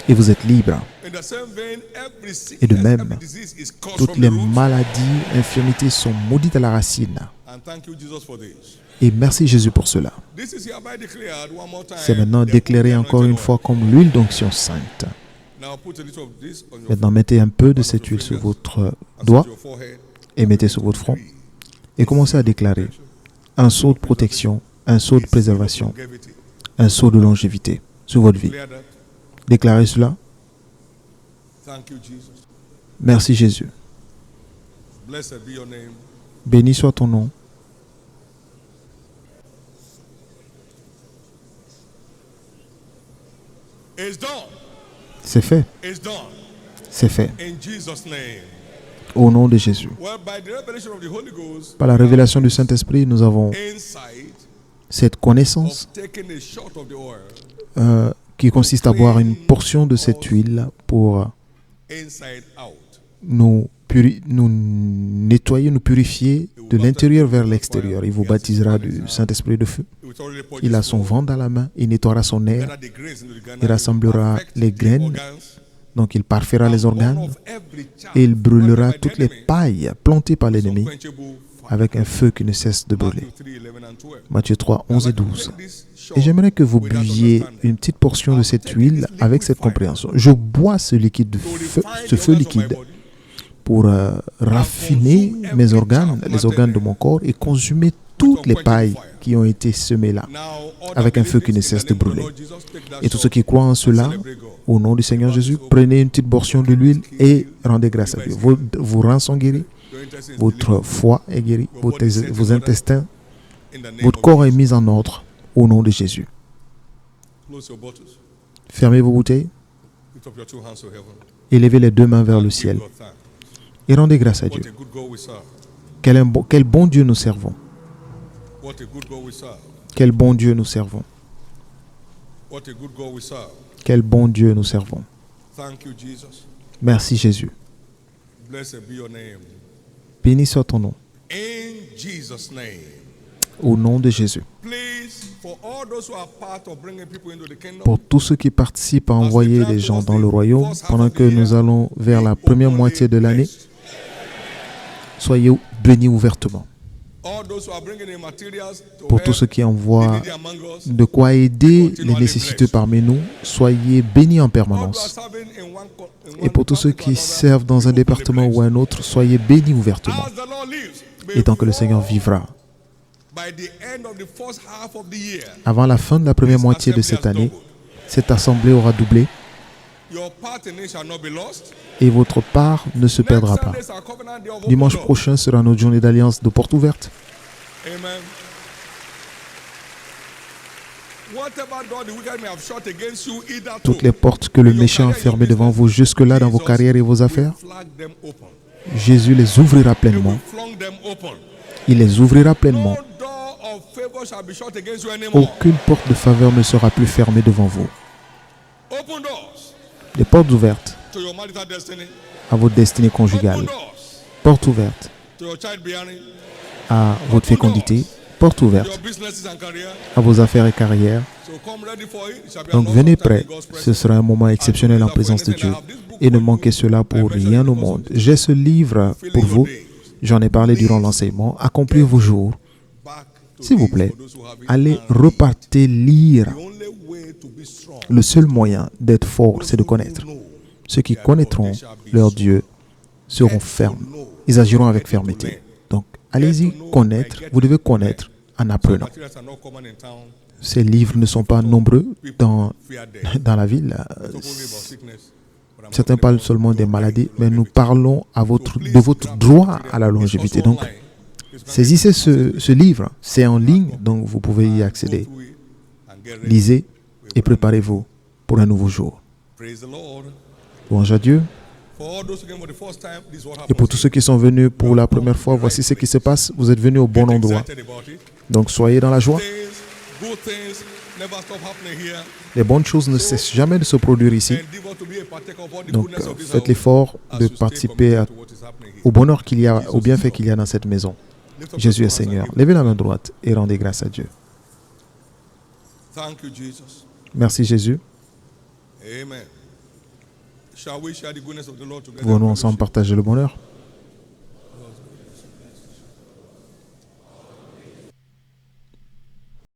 S1: et vous êtes libre.
S2: In the same vein, every
S1: Et de
S2: sickness,
S1: même,
S2: every disease is cursed
S1: Toutes
S2: from
S1: les
S2: the root.
S1: maladies, infirmités sont maudites à la racine.
S2: And thank you, Jesus, for this.
S1: Et merci Jésus pour cela.
S2: This is hereby declared one more time.
S1: C'est maintenant
S2: the
S1: déclaré
S2: holy
S1: encore une
S2: anointing
S1: fois
S2: oil.
S1: comme l'huile d'onction sainte.
S2: Now put a little of this on your
S1: Maintenant, mettez un peu de cette huile sur votre doigt
S2: your forehead.
S1: et mettez sur votre front. Et commencez à déclarer un sceau de protection, un sceau de préservation,
S2: Longevity.
S1: un sceau de longévité sur votre vie.
S2: Declare that.
S1: Déclarez cela.
S2: Thank you, Jesus.
S1: Merci Jésus.
S2: Blessed be your name.
S1: Béni soit ton nom.
S2: It's done.
S1: C'est fait.
S2: It's done.
S1: C'est fait.
S2: In Jesus' name.
S1: Au nom de Jésus.
S2: Well, by the revelation of the Holy Ghost,
S1: Par la révélation du Saint-Esprit, nous avons
S2: insight
S1: cette connaissance
S2: of taking a shot of the oil
S1: qui consiste à boire une portion de cette huile pour
S2: inside out.
S1: nous nettoyer, nous purifier de l'intérieur vers l'extérieur. Il vous baptisera du Saint-Esprit de feu.
S2: It will already pour
S1: Il a son vent dans la main, il nettoiera son air,
S2: gather the grains into the Ghana,
S1: il rassemblera
S2: affect
S1: les
S2: the
S1: graines,
S2: organs,
S1: donc il parfera les
S2: and
S1: organes
S2: burn off every chaff
S1: et il brûlera
S2: planted by the
S1: toutes les
S2: enemy
S1: pailles plantées par
S2: with
S1: l'ennemi
S2: unquenchable fire.
S1: avec un feu qui ne cesse de brûler.
S2: Matthew 3, 11 and 12.
S1: Matthieu 3, 11 et
S2: I'd like to
S1: 12.
S2: take this shot
S1: Et j'aimerais que vous
S2: with that
S1: buviez
S2: understanding.
S1: une petite portion de cette huile avec cette compréhension. Je bois ce liquide de
S2: To
S1: feu,
S2: refine
S1: ce
S2: the
S1: feu
S2: organs of my
S1: liquide
S2: body,
S1: pour raffiner mes organes, les organes de mon corps et consumer toutes les pailles qui ont été semées là,
S2: now all
S1: avec
S2: that
S1: un feu qui
S2: believe
S1: ne
S2: this in
S1: cesse
S2: the
S1: de
S2: name of the
S1: brûler.
S2: Lord Jesus, take that
S1: Et tous ceux
S2: shot
S1: qui croient en cela,
S2: and celebrate God.
S1: au nom du Seigneur Jésus, prenez une petite portion de l'huile et rendez grâce à Dieu. Vos reins sont guéris,
S2: Your intestines
S1: votre
S2: delivered
S1: foie est guéri, vos intestins,
S2: in the name
S1: votre
S2: of
S1: corps est
S2: Jesus.
S1: mis en ordre au nom de Jésus.
S2: Close your bottles.
S1: Fermez vos bouteilles,
S2: Lift up your two hands to heaven.
S1: élevez les deux mains vers le
S2: Give
S1: ciel
S2: God thanks.
S1: et rendez grâce à
S2: What
S1: Dieu.
S2: a good God we serve.
S1: Quel bon Dieu nous servons.
S2: What a good God we serve.
S1: Quel bon Dieu nous servons.
S2: What a good God we serve.
S1: Quel bon Dieu nous servons.
S2: Thank you, Jesus.
S1: Merci Jésus.
S2: Blessed be your name.
S1: Béni soit ton nom.
S2: In Jesus' name.
S1: Au nom de Jésus.
S2: Please, for all those who are part of bringing people into the kingdom,
S1: Pour tous ceux qui participent à envoyer les gens dans le royaume, pendant que nous allons vers la première moitié de l'année, soyez bénis ouvertement.
S2: all those who are bringing in materials to
S1: Pour tous
S2: help
S1: ceux qui
S2: the
S1: envoient
S2: needy among us,
S1: de quoi aider les nécessiteux parmi nous, soyez bénis en
S2: all who are
S1: permanence.
S2: serving in one
S1: Et pour tous ceux qui
S2: country to another,
S1: servent dans un département ou un autre, soyez bénis ouvertement.
S2: as the Lord lives,
S1: Et tant que le Seigneur vivra.
S2: by the end of the first half of the year,
S1: Avant la fin de la première moitié de cette année, cette assemblée aura doublé
S2: your part in it shall not be lost.
S1: et votre part ne se perdra pas.
S2: Next Sunday is our covenant day of open
S1: Dimanche
S2: door.
S1: prochain sera notre journée d'alliance de porte ouverte.
S2: Amen. Whatever door the wicked may have shut against you, either
S1: Toutes les portes que le méchant a fermées devant vous jusque-là dans vos carrières et vos affaires,
S2: flag them open.
S1: Jésus les ouvrira
S2: He
S1: pleinement.
S2: will flung them open.
S1: Il les ouvrira pleinement.
S2: No door of favor shall be shut against you anymore.
S1: Aucune porte de faveur ne sera plus fermée devant vous.
S2: Open doors
S1: Des portes ouvertes
S2: to your marital destiny.
S1: à votre destinée
S2: Open
S1: conjugale.
S2: doors
S1: Portes ouvertes
S2: to your child bearing,
S1: à votre fécondité. Portes
S2: your
S1: ouvertes
S2: businesses and career.
S1: à vos affaires et carrières.
S2: So come ready for it. It shall be
S1: Donc
S2: an
S1: venez
S2: awesome time
S1: prêts.
S2: in God's presence.
S1: Ce sera un moment exceptionnel en présence de Dieu. Et ne manquez cela pour rien au monde. J'ai ce livre pour vous. J'en ai parlé durant l'enseignement. Accomplissez vos jours.
S2: Back to
S1: S'il vous
S2: it
S1: plaît,
S2: for those who have it.
S1: allez
S2: And
S1: repartez lire.
S2: the only way to be strong,
S1: Le seul moyen d'être fort, c'est de connaître. Ceux qui connaîtront leur Dieu seront fermes. Ils agiront avec fermeté. Donc, allez-y connaître. Vous devez connaître en apprenant.
S2: materials are not common in town.
S1: Ces livres ne sont pas nombreux dans
S2: Fear death.
S1: la ville.
S2: Talk only about sickness. But I'm
S1: Certains
S2: talking
S1: parlent
S2: about
S1: seulement des maladies, mais nous
S2: longevity.
S1: parlons de votre droit à la longévité. Donc, saisissez ce livre. C'est en ligne, donc vous pouvez y accéder. Lisez et préparez-vous pour un nouveau jour.
S2: Praise the Lord.
S1: Louange à Dieu.
S2: For all those who came for the first time, this is what
S1: Et pour tous ceux qui sont venus pour la première fois, voici ce qui se passe. Vous êtes venus au bon
S2: Get
S1: endroit.
S2: excited about it.
S1: Donc, soyez dans la joie.
S2: Good things never stop happening here.
S1: Les bonnes choses ne cessent jamais de se produire ici.
S2: Endeavor to be a partaker of all the
S1: Donc,
S2: goodness of this
S1: faites
S2: house
S1: l'effort
S2: as
S1: de
S2: you stay
S1: participer
S2: committed to what is happening here.
S1: au bonheur qu'il y a, au bienfait qu'il y a dans cette maison.
S2: Lift up
S1: Jésus
S2: your
S1: est
S2: two hands and
S1: Seigneur.
S2: give
S1: Levez la main droite et rendez grâce à Dieu.
S2: Thank you, Jesus.
S1: Merci Jésus.
S2: Amen. Shall we share the goodness of the Lord together?
S1: Pouvons-nous ensemble partager le bonheur?